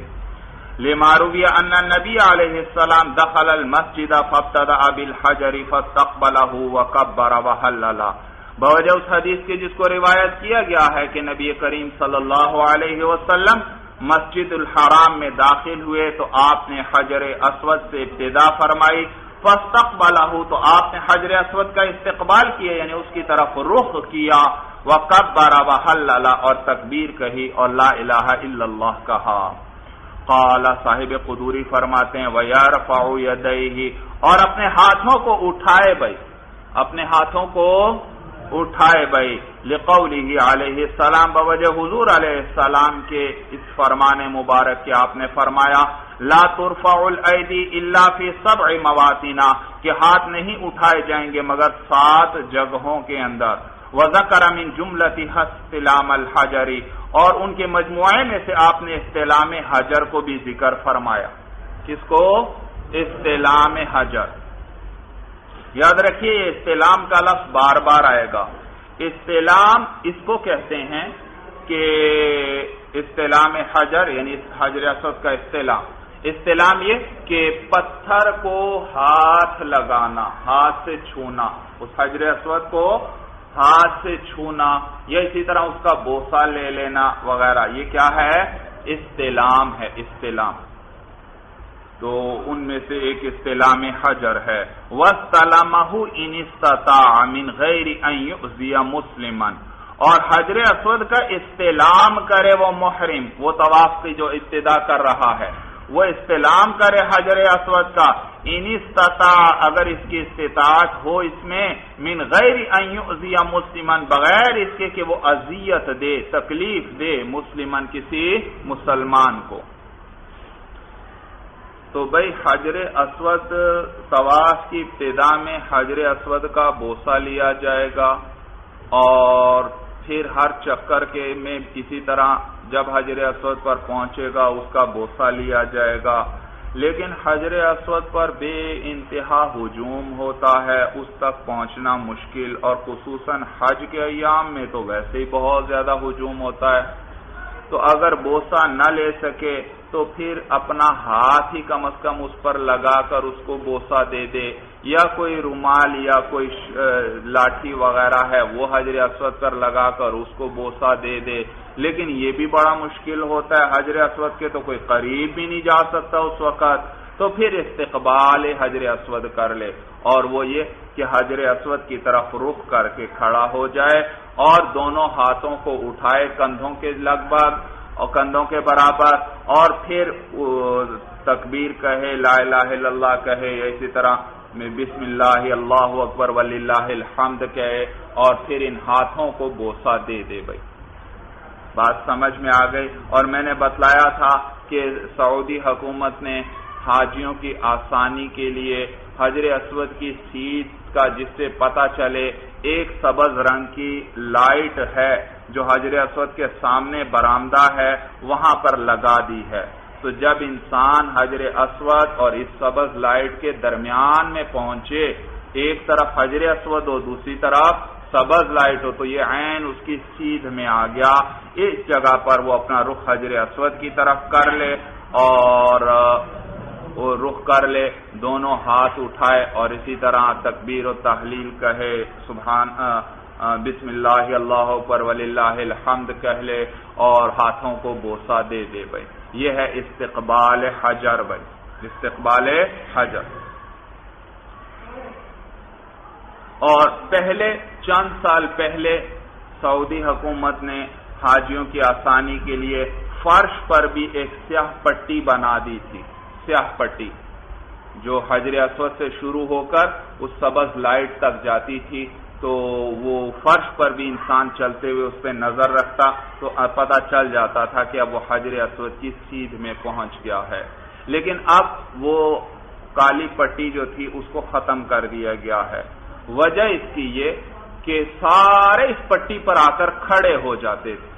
لما روی ان النبی علیہ السلام دخل المسجد فابتدأ بالحجر فاستقبلہ وکبر وحلل، بوجہ اس حدیث کے جس کو روایت کیا گیا ہے کہ نبی کریم صلی اللہ علیہ وسلم مسجد الحرام میں داخل ہوئے تو آپ نے حجر اسود سے ابتدا فرمائی، فاستقبلہ تو آپ نے حجر اسود کا استقبال کیا یعنی اس کی طرف رخ کیا، وکبر وحلل اور تکبیر کہی اور لا الہ الا اللہ کہا۔ قال صاحب قدوری فرماتے ہیں وَيَرْفَعُ يَدَيْهِ اور اپنے ہاتھوں کو اٹھائے بھائی، اپنے ہاتھوں کو اٹھائے بھائی، لقولہ علیہ السلام بوجہ حضور علیہ السلام کے اس فرمان مبارک کے آپ نے فرمایا لا ترفع الایدی الا فی 7 مواطن کہ ہاتھ نہیں اٹھائے جائیں گے مگر 7 جگہوں کے اندر، وذکر من جملتها استلام الحجر اور ان کے مجموعے میں سے آپ نے استلام حجر کو بھی ذکر فرمایا۔ کس کو؟ استلام حجر۔ یاد رکھیے یہ استلام کا لفظ بار بار آئے گا۔ استلام اس کو کہتے ہیں کہ استلام حجر یعنی حجر اسود کا استلام، استلام یہ کہ پتھر کو ہاتھ لگانا، ہاتھ سے چھونا، اس حجر اسود کو ہاتھ سے چھونا یا اسی طرح اس کا بوسہ لے لینا وغیرہ، یہ کیا ہے؟ استلام ہے، استلام۔ تو ان میں سے ایک استلام حجر ہے۔ وَاسْتَلَمَهُ إِنِ اسْتَطَاعَ مِنْ غَيْرِ أَنْ يُؤْذِيَ مُسْلِمًا اور حجر اسود کا استلام کرے وہ محرم، وہ طواف کی جو ابتدا کر رہا ہے وہ استلام کرے حجر اسود کا، ان استطاع اگر اس کی استطاعت ہو اس میں، من غیر ان یؤذی مسلمن بغیر اس کے کہ وہ اذیت دے، تکلیف دے، مسلمن کسی مسلمان کو۔ تو بھائی حجر اسود طواف کی ابتدا میں حجر اسود کا بوسہ لیا جائے گا اور پھر ہر چکر کے میں اسی طرح جب حجر اسود پر پہنچے گا اس کا بوسہ لیا جائے گا، لیکن حجر اسود پر بے انتہا ہجوم ہوتا ہے، اس تک پہنچنا مشکل، اور خصوصاً حج کے ایام میں تو ویسے ہی بہت زیادہ ہجوم ہوتا ہے۔ تو اگر بوسہ نہ لے سکے تو پھر اپنا ہاتھ ہی کم از کم اس پر لگا کر اس کو بوسہ دے دے، یا کوئی رومال یا کوئی لاٹھی وغیرہ ہے وہ حجر اسود پر لگا کر اس کو بوسہ دے دے، لیکن یہ بھی بڑا مشکل ہوتا ہے، حجر اسود کے تو کوئی قریب بھی نہیں جا سکتا اس وقت، تو پھر استقبال حجر اسود کر لے، اور وہ یہ کہ حجر اسود کی طرف رخ کر کے کھڑا ہو جائے اور دونوں ہاتھوں کو اٹھائے کندھوں کے لگ بھگ اور کندھوں کے برابر، اور پھر تکبیر کہے، لا الہ الا اللہ کہے، اسی طرح بسم اللہ اللہ اکبر وللہ الحمد کہے، اور پھر ان ہاتھوں کو بوسہ دے دے۔ بھائی بات سمجھ میں آ گئی؟ اور میں نے بتلایا تھا کہ سعودی حکومت نے حاجیوں کی آسانی کے لیے حجر اسود کی سیدھ کا، جس سے پتہ چلے، ایک سبز رنگ کی لائٹ ہے جو حجر اسود کے سامنے برآمدہ ہے وہاں پر لگا دی ہے۔ تو جب انسان حجر اسود اور اس سبز لائٹ کے درمیان میں پہنچے، ایک طرف حجر اسود اور دوسری طرف سبز لائٹ ہو، تو یہ عین اس کی سیدھ میں آ گیا۔ اس جگہ پر وہ اپنا رخ حجر اسود کی طرف کر لے اور وہ رخ کر لے، دونوں ہاتھ اٹھائے اور اسی طرح تکبیر و تحلیل کہے، سبحان بسم اللہ اللہ اکبر وللہ الحمد کہہ لے اور ہاتھوں کو بوسہ دے دے۔ بھائی یہ ہے استقبال حجر۔ بھائی استقبال حجر۔ اور پہلے چند سال پہلے سعودی حکومت نے حاجیوں کی آسانی کے لیے فرش پر بھی ایک سیاہ پٹی بنا دی تھی، سیاہ پٹی جو حجر اسود سے شروع ہو کر اس سبز لائٹ تک جاتی تھی، تو وہ فرش پر بھی انسان چلتے ہوئے اس پہ نظر رکھتا تو پتہ چل جاتا تھا کہ اب وہ حجر اسود کی سیدھ میں پہنچ گیا ہے۔ لیکن اب وہ کالی پٹی جو تھی اس کو ختم کر دیا گیا ہے۔ وجہ اس کی یہ کہ سارے اس پٹی پر آ کر کھڑے ہو جاتے تھے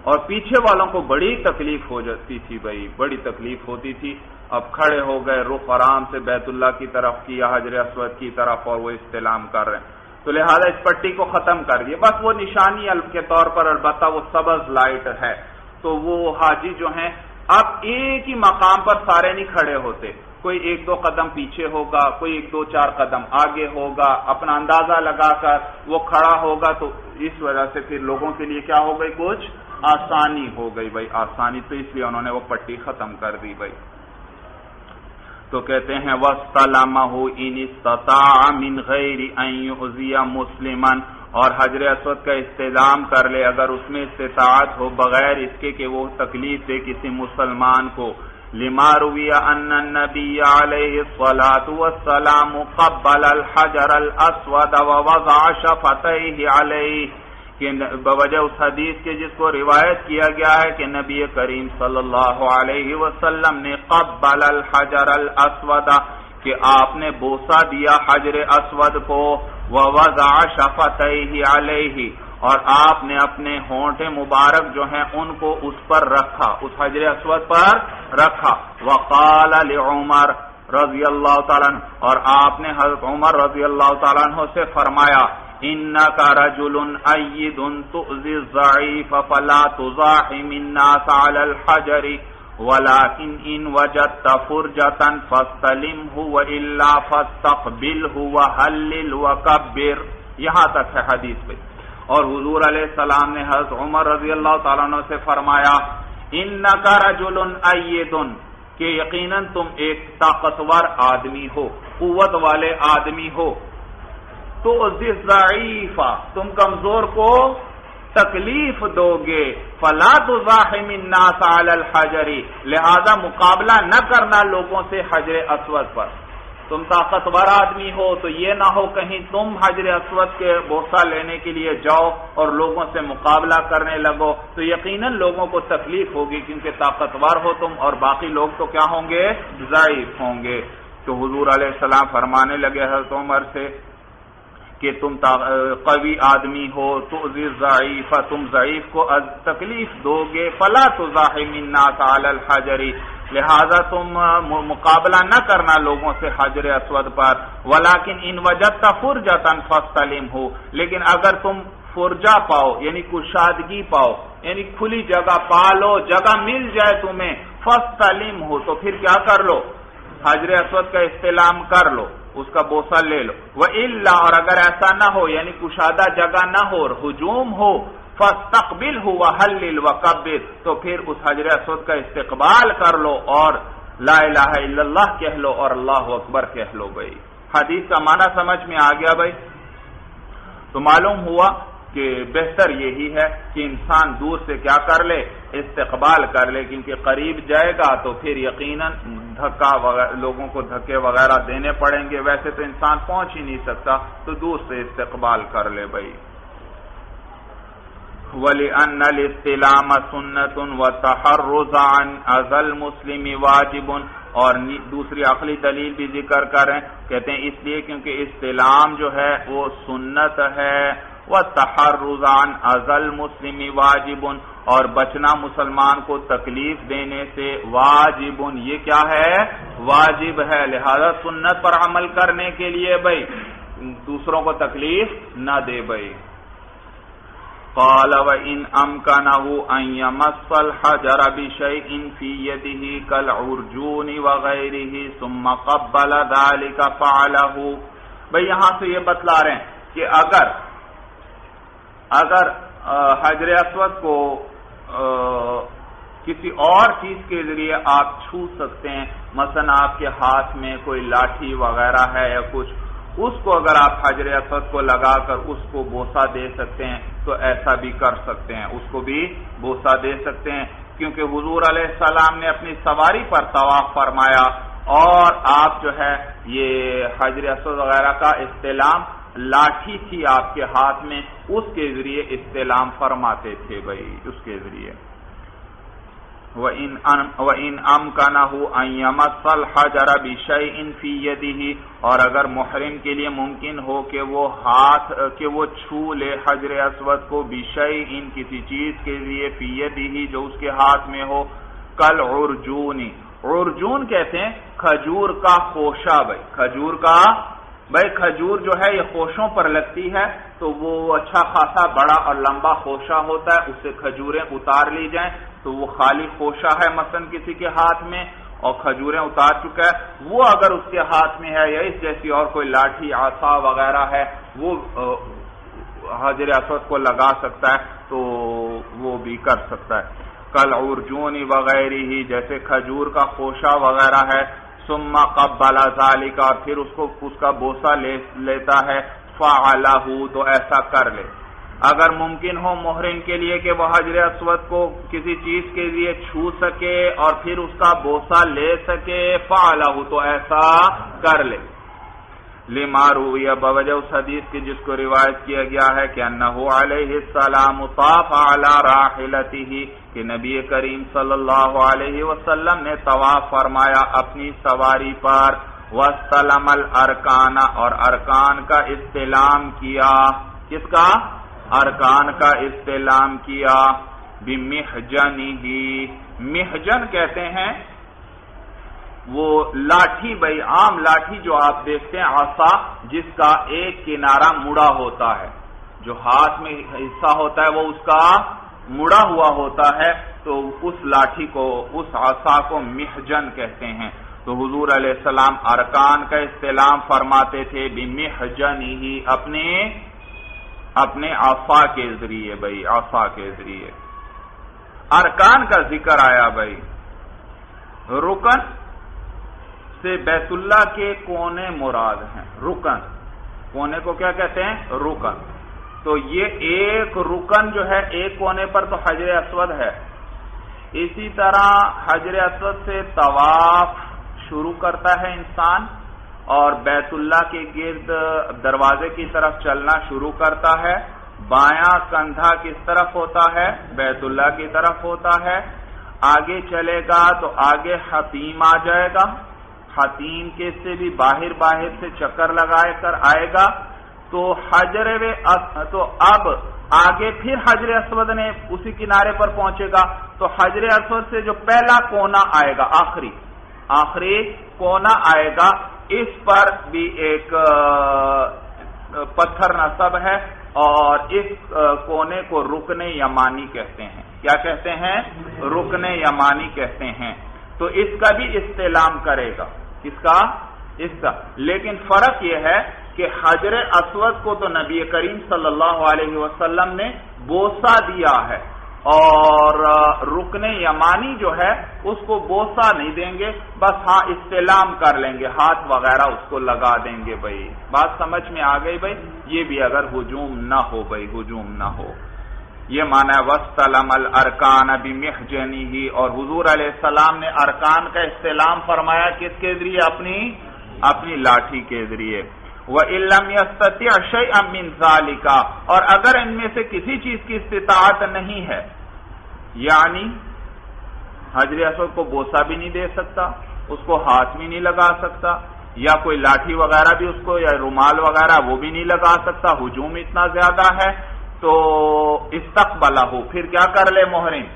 اور پیچھے والوں کو بڑی تکلیف ہو جاتی تھی، بھائی بڑی تکلیف ہوتی تھی۔ اب کھڑے ہو گئے، رخ آرام سے بیت اللہ کی طرف کیا، حجر اسود کی طرف، اور وہ استلام کر رہے ہیں، تو لہذا اس پٹی کو ختم کر دیا۔ بس وہ نشانی کے طور پر البتہ وہ سبز لائٹ ہے، تو وہ حاجی جو ہیں اب ایک ہی مقام پر سارے نہیں کھڑے ہوتے، کوئی ایک دو قدم پیچھے ہوگا، کوئی ایک دو چار قدم آگے ہوگا، اپنا اندازہ لگا کر وہ کھڑا ہوگا۔ تو اس وجہ سے پھر لوگوں کے لیے کیا ہو گئی، کچھ آسانی ہو گئی۔ بھائی آسانی، تو اس لیے انہوں نے وہ پٹی ختم کر دی۔ بھائی تو کہتے ہیں وَاسْتَلَمَهُ إِنِ اسْتَطَاعَ مِنْ غَيْرِ أَنْ يُؤْذِيَ مُسْلِمًا، اور حجر اسود کا استلام کر لے اگر اس میں استطاعت ہو، بغیر اس کے کہ وہ تکلیف دے کسی مسلمان کو۔ لما روی ان النبی علیہ الصلاۃ والسلام قبل الحجر الاسود ووضع شفتیہ علیہ، کہ بوجہ اس حدیث کے جس کو روایت کیا گیا ہے کہ نبی کریم صلی اللہ علیہ وسلم نے قبل الحجر الاسود، کہ آپ نے بوسہ دیا حجر اسود کو، ووضع شفتیہ علیہ، اور آپ نے اپنے ہونٹ مبارک جو ہیں ان کو اس پر رکھا، اس حجر اسود پر رکھا۔ وقال لعمر رضی اللہ تعالیٰ عنہ، اور آپ نے حضرت عمر رضی اللہ تعالیٰ عنہ سے فرمایا، انک رجل اید تؤذی الضعیف فلا تزاحم الناس علی الحجر ولكن ان وجدت فرجة فاستلمه والا فاستقبله وهلل وكبر۔ یہاں تک ہے حدیث پہ۔ اور حضور علیہ السلام نے حضرت عمر رضی اللہ تعالیٰ عنہ سے فرمایا، انک رجل اید، کہ یقیناً تم ایک طاقتور آدمی ہو، قوت والے آدمی ہو، تو ضعیف، تم کمزور کو تکلیف دو گے، فلا تزاحم الناس علی الحجر، لہذا مقابلہ نہ کرنا لوگوں سے حجر اسود پر۔ تم طاقتور آدمی ہو تو یہ نہ ہو کہیں تم حجر اسود کے بوسہ لینے کے لیے جاؤ اور لوگوں سے مقابلہ کرنے لگو، تو یقیناً لوگوں کو تکلیف ہوگی، کیونکہ طاقتور ہو تم اور باقی لوگ تو کیا ہوں گے، ضعیف ہوں گے۔ تو حضور علیہ السلام فرمانے لگے حضرت عمر سے کہ تم قوی آدمی ہو، تؤذی الضعیف، تم ضعیف کو تکلیف دو گے، فلا تزاحم الناس علی الحجر، لہذا تم مقابلہ نہ کرنا لوگوں سے حجر اسود پر، ولیکن ان وجدت فرجۃ فاستلمہ، لیکن اگر تم فرجہ پاؤ یعنی کشادگی پاؤ، یعنی کھلی جگہ پا لو، جگہ مل جائے تمہیں، فاستلمہ، تو پھر کیا کر لو، حجر اسود کا استلام کر لو، اس کا بوسہ لے لو۔ وَإِلَّا، اور اگر ایسا نہ ہو یعنی کشادہ جگہ نہ ہو اور ہجوم ہو، فَاسْتَقْبِلْهُ وَحَلِّلْ وَكَبِّرْ، تو پھر اس حجر اسود کا استقبال کر لو اور لا الہ الا اللہ کہہ لو اور اللہ اکبر کہہ لو بھائی۔ حدیث کا معنی سمجھ میں آ گیا بھائی؟ تو معلوم ہوا کہ بہتر یہی ہے کہ انسان دور سے کیا کر لے، استقبال کر لے، کیونکہ قریب جائے گا تو پھر یقیناً لوگوں کو دھکے وغیرہ دینے پڑیں گے، ویسے تو انسان پہنچ ہی نہیں سکتا، تو دور سے استقبال کر لے بھائی۔ وَلِأَنَّ الْإِسْتِلَامَ سُنَّةٌ وَالتَّحَرُّزَ عَنْ أَذَى الْمُسْلِمِ وَاجِبٌ، اور دوسری عقلی دلیل بھی ذکر کریں، کہتے ہیں اس لیے کیونکہ استلام جو ہے وہ سنت ہے، وَالتَّحَرُّزَ عَنْ أَذَى الْمُسْلِمِ وَاجِبٌ، اور بچنا مسلمان کو تکلیف دینے سے واجب، یہ کیا ہے؟ واجب ہے، لہذا سنت پر عمل کرنے کے لیے بھائی دوسروں کو تکلیف نہ دے بھائی۔ قال وَإِنْ أَمْكَنَهُ أَنْ يَمَسَّ الْحَجَرَ بِشَيْءٍ فِي يَدِهِ كَالْعُرْجُونِ وَغَيْرِهِ ثُمَّ قَبَّلَ ذَلِكَ فَعَلَهُ۔ بھئی یہاں سے یہ بتلا رہے ہیں کہ اگر حجر اسود کو کسی اور چیز کے ذریعے آپ چھو سکتے ہیں، مثلا آپ کے ہاتھ میں کوئی لاٹھی وغیرہ ہے یا کچھ، اس کو اگر آپ حجر اسود کو لگا کر اس کو بوسہ دے سکتے ہیں تو ایسا بھی کر سکتے ہیں، اس کو بھی بوسہ دے سکتے ہیں، کیونکہ حضور علیہ السلام نے اپنی سواری پر طواف فرمایا اور آپ جو ہے یہ حجر اسود وغیرہ کا استلام، لاٹھی تھی آپ کے ہاتھ میں، اس کے ذریعے استلام فرماتے تھے بھائی، اس کے ذریعے۔ وَإِنْ أَمْكَنَهُ أَنْ يَمَسَّ الْحَجَرَ بِشَيْءٍ فِي يَدِهِ، اور اگر محرم کے لیے ممکن ہو کہ وہ چھو لے حجر اسود کو بِشَيْءٍ کسی چیز کے لیے فِي يَدِهِ جو اس کے ہاتھ میں ہو، كَالْعُرْجُونِ، عرجون کہتے ہیں کھجور کا خوشہ بھائی، کھجور جو ہے یہ خوشوں پر لگتی ہے تو وہ اچھا خاصا بڑا اور لمبا خوشہ ہوتا ہے، اس سے کھجوریں اتار لی جائیں تو وہ خالی خوشہ ہے مثلا کسی کے ہاتھ میں اور کھجوریں اتار چکا ہے، وہ اگر اس کے ہاتھ میں ہے یا اس جیسی اور کوئی لاٹھی عصا وغیرہ ہے وہ حجر اسود کو لگا سکتا ہے تو وہ بھی کر سکتا ہے۔ کالعرجون وغیرہ، جیسے کھجور کا خوشہ وغیرہ ہے، ثم قبل ذالک، اور پھر اس کا بوسہ لیتا ہے، فعلہ، تو ایسا کر لے۔ اگر ممکن ہو محرم کے لیے کہ وہ حجر اسود کو کسی چیز کے لیے چھو سکے اور پھر اس کا بوسہ لے سکے، فعلہ، تو ایسا کر لے۔ لما روی، بوجہ اس حدیث کی جس کو روایت کیا گیا ہے کہ انہ علیہ السلام طاف علی راحلتہ، کہ نبی کریم صلی اللہ علیہ وسلم نے طواف فرمایا اپنی سواری پر، واستلم الارکان، اور ارکان کا استلام کیا، کس کا؟ ارکان کا استلام کیا، بمحجنہ، محجن کہتے ہیں وہ لاٹھی بھائی، عام لاٹھی جو آپ دیکھتے ہیں عصا جس کا ایک کنارہ مڑا ہوتا ہے، جو ہاتھ میں حصہ ہوتا ہے وہ اس کا مڑا ہوا ہوتا ہے، تو اس لاٹھی کو، اس عصا کو محجن کہتے ہیں۔ تو حضور علیہ السلام ارکان کا استلام فرماتے تھے بمحجنہ، اپنے عصا کے ذریعے بھائی، عصا کے ذریعے۔ ارکان کا ذکر آیا بھائی، رکن سے بیت اللہ کے کونے مراد ہیں، رکن، کونے کو کیا کہتے ہیں؟ رکن۔ تو یہ ایک رکن جو ہے ایک کونے پر تو حجر اسود ہے، اسی طرح حجر اسود سے طواف شروع کرتا ہے انسان اور بیت اللہ کے گرد دروازے کی طرف چلنا شروع کرتا ہے، بایاں کندھا کس طرف ہوتا ہے؟ بیت اللہ کی طرف ہوتا ہے، آگے چلے گا تو آگے حتیم آ جائے گا، حتیم کے سے بھی باہر سے چکر لگائے کر آئے گا، تو تو اب آگے پھر حجر اسود نے اسی کنارے پر پہنچے گا، تو حجر اسود سے جو پہلا کونا آئے گا، آخری کونا آئے گا، اس پر بھی ایک پتھر نصب ہے اور اس کونے کو رکن یمانی کہتے ہیں۔ کیا کہتے ہیں؟ رکن یمانی کہتے ہیں۔ تو اس کا بھی استلام کرے گا، کس کا؟ اس کا۔ لیکن فرق یہ ہے کہ حجر اسود کو تو نبی کریم صلی اللہ علیہ وسلم نے بوسہ دیا ہے اور رکن یمانی جو ہے اس کو بوسہ نہیں دیں گے، بس ہاں استلام کر لیں گے، ہاتھ وغیرہ اس کو لگا دیں گے بھائی۔ بات سمجھ میں آ گئی بھائی؟ یہ بھی اگر ہجوم نہ ہو بھائی، ہجوم نہ ہو۔ یہ معنی ہے وَاسْتَلَمَ الْأَرْكَانَ بِمِحْجَنِهِ، اور حضور علیہ السلام نے ارکان کا استلام فرمایا کس کے ذریعے؟ اپنی لاٹھی کے ذریعے۔ وَإِن لَّمْ يَسْتَطِعْ شَيْئًا مِّن ذَلِكَ، اور اگر ان میں سے کسی چیز کی استطاعت نہیں ہے، یعنی حجر اسود کو بوسہ بھی نہیں دے سکتا، اس کو ہاتھ بھی نہیں لگا سکتا، یا کوئی لاٹھی وغیرہ بھی اس کو، یا رومال وغیرہ وہ بھی نہیں لگا سکتا، ہجوم اتنا زیادہ ہے، تو استقبلہ، پھر کیا کر لے محرم؟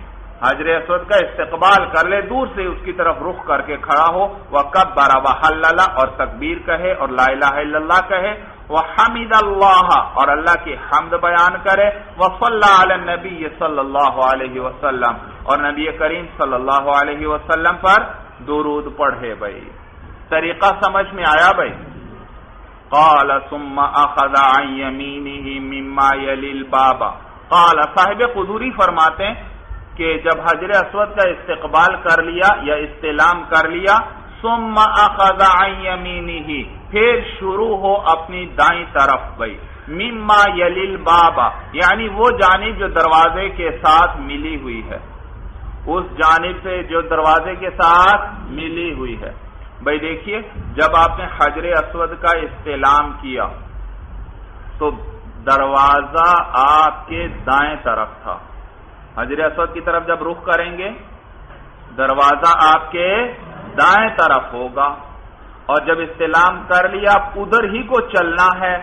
حجر اسود کا استقبال کر لے، دور سے اس کی طرف رخ کر کے کھڑا ہو، وَكَبَّرَ وَحَلَّلَ، اور تکبیر کہے اور لا الہ الا اللہ کہے، وَحَمِدَ اللَّهَ، اور اللہ کی حمد بیان کرے، وَصَلَّى عَلَى النَّبِيِّ صلی اللہ علیہ وسلم، اور نبی کریم صلی اللہ علیہ وسلم پر درود پڑھے بھائی۔ طریقہ سمجھ میں آیا بھائی؟ قال ثم اخذ عن يمينه مما يلي الباب، قال صاحب قدوری فرماتے ہیں کہ جب حجر اسود کا استقبال کر لیا یا استلام کر لیا، ثم اخذ عن يمينه، پھر شروع ہو اپنی دائیں طرف بھائی، مما يلي الباب، یعنی وہ جانب جو دروازے کے ساتھ ملی ہوئی ہے، اس جانب سے جو دروازے کے ساتھ ملی ہوئی ہے بھائی۔ دیکھیے جب آپ نے حجر اسود کا استلام کیا تو دروازہ آپ کے دائیں طرف تھا، حجر اسود کی طرف جب رخ کریں گے دروازہ آپ کے دائیں طرف ہوگا، اور جب استلام کر لیا اب ادھر ہی کو چلنا ہے،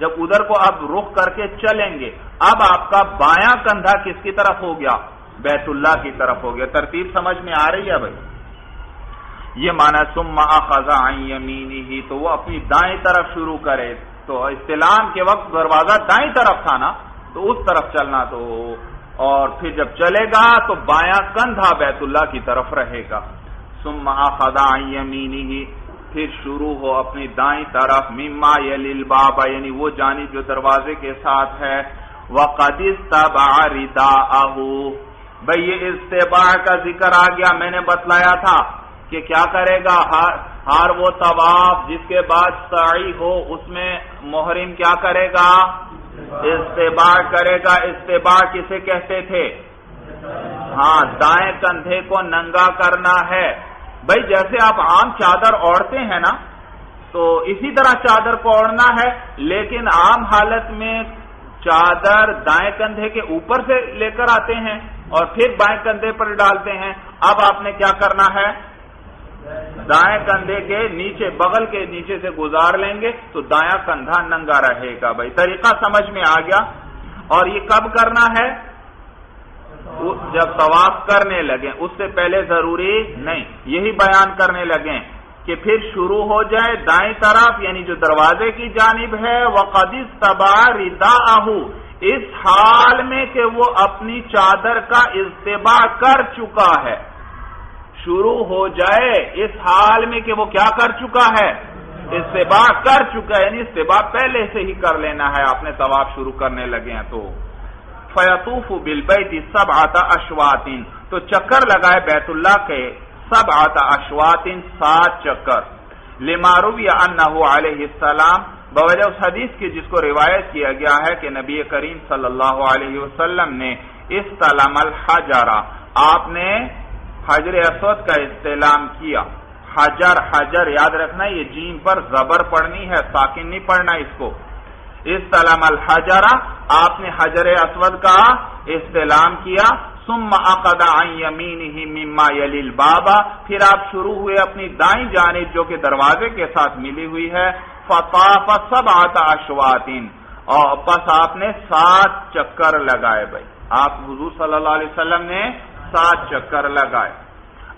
جب ادھر کو اب رخ کر کے چلیں گے، اب آپ کا بایاں کندھا کس کی طرف ہو گیا؟ بیت اللہ کی طرف ہو گیا۔ ترتیب سمجھ میں آ رہی ہے بھائی؟ یہ معنی ثم اخذ عن یمینہ، تو وہ اپنی دائیں طرف شروع کرے، تو استلام کے وقت دروازہ دائیں طرف تھا نا، تو اس طرف چلنا، تو اور پھر جب چلے گا تو بایاں کندھا بیت اللہ کی طرف رہے گا۔ ثم اخذ عن یمینہ، پھر شروع ہو اپنی دائیں طرف، مما یلی الباب، یعنی وہ جانب جو دروازے کے ساتھ ہے، وقد استبع رداءہ، بھئی یہ استباع کا ذکر آ گیا، میں نے بتلایا تھا کہ کیا کرے گا؟ ہر وہ طواف جس کے بعد سعی ہو اس میں محرم کیا کرے گا؟ استباع کرے گا۔ استباع کسے کہتے تھے؟ ہاں، دائیں کندھے کو ننگا کرنا ہے بھائی۔ جیسے آپ عام چادر اوڑھتے ہیں نا، تو اسی طرح چادر کو اوڑھنا ہے، لیکن عام حالت میں چادر دائیں کندھے کے اوپر سے لے کر آتے ہیں اور پھر بائیں کندھے پر ڈالتے ہیں۔ اب آپ نے کیا کرنا ہے؟ دائیں کندھے کے نیچے، بغل کے نیچے سے گزار لیں گے تو دایاں کندھا ننگا رہے گا بھائی۔ طریقہ سمجھ میں آ گیا؟ اور یہ کب کرنا ہے؟ جب طواف کرنے لگیں، اس سے پہلے ضروری نہیں، یہی بیان کرنے لگیں کہ پھر شروع ہو جائے دائیں طرف، یعنی جو دروازے کی جانب ہے، وقد استبع رداءہ، اس حال میں کہ وہ اپنی چادر کا استباع کر چکا ہے، شروع ہو جائے اس حال میں کہ وہ کیا کر چکا ہے؟ استباع کر چکا ہے، یعنی استباع پہلے سے ہی کر لینا ہے، آپ نے طواف شروع کرنے لگے ہیں تو۔ فیطوف بالبیت سبعۃ اشواط، تو چکر لگائے بیت اللہ کے سبعۃ اشواط، 7 چکر، لما روی انہ علیہ السلام، بوجہ اس حدیث کی جس کو روایت کیا گیا ہے کہ نبی کریم صلی اللہ علیہ وسلم نے استلم الحجر، آپ نے حجر اسود کا استلام کیا۔ حجر، حجر یاد رکھنا، یہ جیم پر زبر پڑھنی ہے، ساکن نہیں پڑھنا اس کو۔ استلم الحجر، آپ نے حجر اسود کا استلام کیا۔ ثم اخذ عن یمینہ مما یلی الباب، پھر آپ شروع ہوئے اپنی دائیں جانب جو کہ دروازے کے ساتھ ملی ہوئی ہے، فطاف سبعۃ اشواط، اور پس آپ نے 7 چکر لگائے بھائی، آپ حضور صلی اللہ علیہ وسلم نے 7 چکر لگائے۔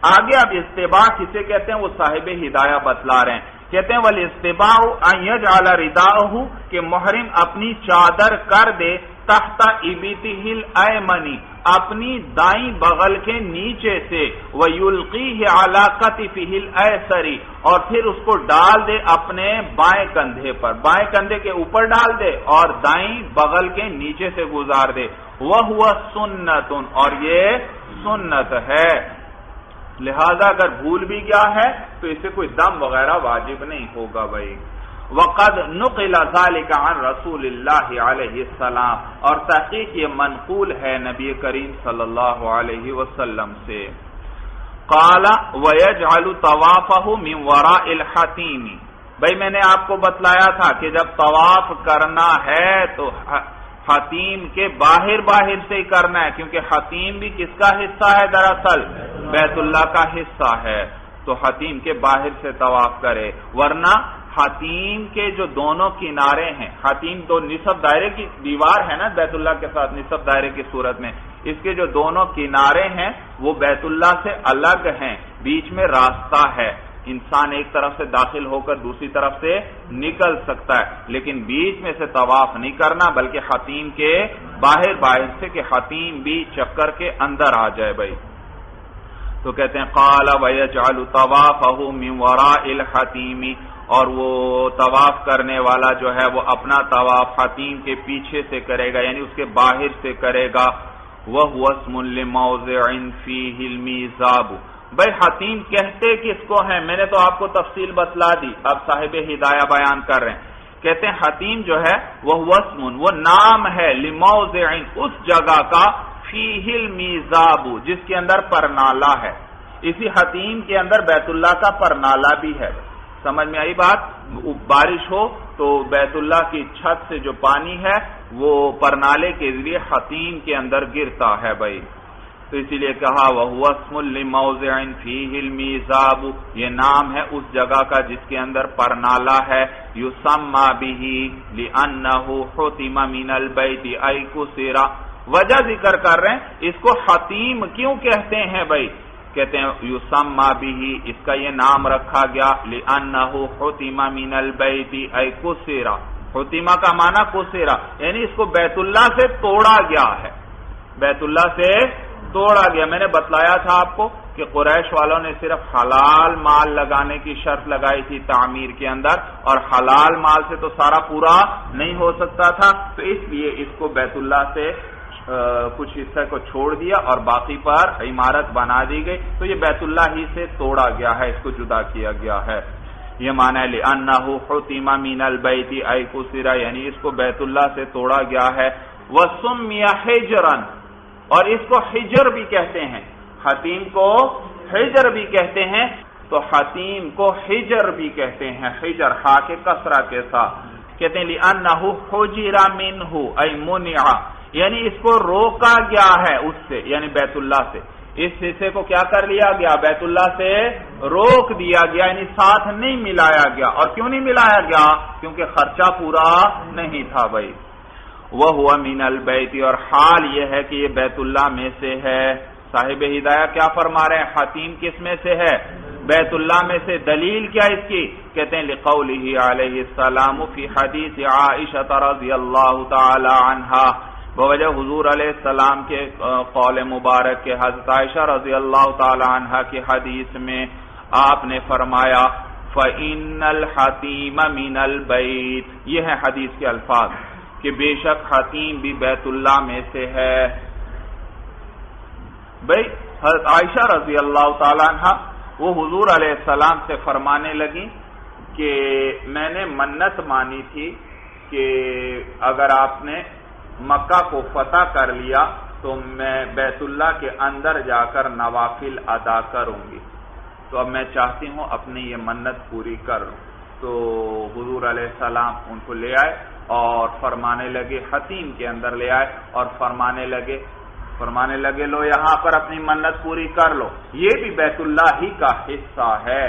آگے اب استباع کسے کہتے ہیں وہ صاحب ہدایہ بتلا رہے ہیں، کہتے ہیں والاستباع ان یجعل رداءہ، کہ محرم اپنی چادر کر دے تحت ابطہ الایمن، اپنی دائیں بغل کے نیچے سے، ویلقیہ علی کتفہ الایسر، اور پھر اس کو ڈال دے اپنے بائیں کندھے پر، بائیں کندھے کے اوپر ڈال دے اور دائیں بغل کے نیچے سے گزار دے، وہو سنت، اور یہ سنت ہے، لہذا اگر بھول بھی گیا ہے تو اسے کوئی دم وغیرہ واجب نہیں ہوگا بھائی۔ وقد نقل ذلك عن رسول اللہ علیہ السلام، اور تحقیق یہ منقول ہے نبی کریم صلی اللہ علیہ وسلم سے۔ قال ويجعل طوافه من وراء الحتیم، بھائی میں نے آپ کو بتلایا تھا کہ جب طواف کرنا ہے تو حتیم کے باہر سے ہی کرنا ہے، کیونکہ حتیم بھی کس کا حصہ ہے؟ دراصل بیت اللہ کا حصہ ہے، تو حتیم کے باہر سے طواف کرے، ورنہ حتیم کے جو دونوں کنارے ہیں، حتیم تو نصف دائرے کی دیوار ہے نا بیت اللہ کے ساتھ، نصف دائرے کی صورت میں، اس کے جو دونوں کنارے ہیں وہ بیت اللہ سے الگ ہیں، بیچ میں راستہ ہے، انسان ایک طرف سے داخل ہو کر دوسری طرف سے نکل سکتا ہے، لیکن بیچ میں سے طواف نہیں کرنا، بلکہ حتیم کے باہر سے، کہ حتیم بھی چکر کے اندر آ جائے بھائی۔ تو کہتے ہیں قال ويجعل طوافه من وراء الحتیم، اور وہ طواف کرنے والا جو ہے وہ اپنا طواف حتیم کے پیچھے سے کرے گا، یعنی اس کے باہر سے کرے گا۔ وَهُوَ اسْمٌ لِمَوْضِعٍ فِيهِ الْمِيزَابُ، بھائی حتیم کہتے کس کو ہیں؟ میں نے تو آپ کو تفصیل بتلا دی، اب صاحب ہدایہ بیان کر رہے ہیں، کہتے ہیں حتیم جو ہے وَهُوَ اسْمٌ، وہ نام ہے، لِمَوْضِعٍ، اس جگہ کا، فِيهِ الْمِيزَابُ، جس کے اندر پرنالہ ہے، اسی حتیم کے اندر بیت اللہ کا پرنالہ بھی ہے۔ سمجھ میں آئی بات؟ بارش ہو تو بیت اللہ کی چھت سے جو پانی ہے وہ پرنالے کے ذریعے حتیم کے اندر گرتا ہے بھائی، تو اسی لیے کہا وَهُوَ اسْمٌ لِمَوْضِعٍ فِيهِ الْمِيزَابُ، یہ نام ہے اس جگہ کا جس کے اندر پرنالہ ہے، يُسَمَّى بِهِ لِأَنَّهُ حُتِمَ مِنَ الْبَيْتِ أَيْ كُسِرَ، وجہ ذکر کر رہے ہیں اس کو حتیم کیوں کہتے ہیں بھائی، کہتے ہیں یسمى بہ، اس کا یہ نام رکھا گیا، لأنہ حتم من البیت ای کسر، حتمہ کا معنی کسر، یعنی اس کو بیت اللہ سے توڑا گیا ہے، بیت اللہ سے توڑا گیا۔ میں نے بتلایا تھا آپ کو کہ قریش والوں نے صرف حلال مال لگانے کی شرط لگائی تھی تعمیر کے اندر، اور حلال مال سے تو سارا پورا نہیں ہو سکتا تھا، تو اس لیے اس کو بیت اللہ سے کچھ حصہ کو چھوڑ دیا اور باقی پر عمارت بنا دی گئی، تو یہ بیت اللہ ہی سے توڑا گیا ہے، اس کو جدا کیا گیا ہے، یہ معنی ہے لأنہ حتم من البیت ای کسر، یعنی اس کو بیت اللہ سے توڑا گیا ہے۔ وسمی حجرا، اور اس کو حجر بھی کہتے ہیں، حتیم کو حجر بھی کہتے ہیں، تو حتیم کو حجر بھی کہتے ہیں، حجر ہا کے کسرہ کے ساتھ، کہتے ہیں لأنہ حجر منہ ای منع، یعنی اس کو روکا گیا ہے اس سے، یعنی بیت اللہ سے، اس حصے کو کیا کر لیا گیا؟ بیت اللہ سے روک دیا گیا، یعنی ساتھ نہیں ملایا گیا، اور کیوں نہیں ملایا گیا؟ کیونکہ خرچہ پورا نہیں تھا بھائی۔ وَهُوَ مِنَ الْبَيْتِ، اور حال یہ ہے کہ یہ بیت اللہ میں سے ہے۔ صاحب ہدایہ کیا فرما رہے ہیں؟ حتیم کس میں سے ہے؟ بیت اللہ میں سے۔ دلیل کیا اس کی؟ کہتے ہیں لِقَوْلِهِ عَلَيْهِ السَّلَامُ فِي حَدِيثِ عَائِشَةَ رَضِيَ اللَّهُ تَعَالَى عَنْهَا، بوجہ حضور علیہ السلام کے قول مبارک کے، حضرت عائشہ رضی اللہ تعالی عنہ کی حدیث میں آپ نے فرمایا فَإِنَّ الْحَتِيمَ مِنَ الْبَيْتِ، یہ ہے حدیث کے الفاظ کہ بے شک حتیم بھی بیت اللہ میں سے ہے۔ بھئی حضرت عائشہ رضی اللہ تعالی عنہ وہ حضور علیہ السلام سے فرمانے لگی کہ میں نے منت مانی تھی کہ اگر آپ نے مکہ کو فتح کر لیا تو میں بیت اللہ کے اندر جا کر نوافل ادا کروں گی، تو اب میں چاہتی ہوں اپنی یہ منت پوری کر لوں۔ تو حضور علیہ السلام ان کو لے آئے اور فرمانے لگے، حتیم کے اندر لے آئے اور فرمانے لگے لو یہاں پر اپنی منت پوری کر لو، یہ بھی بیت اللہ ہی کا حصہ ہے،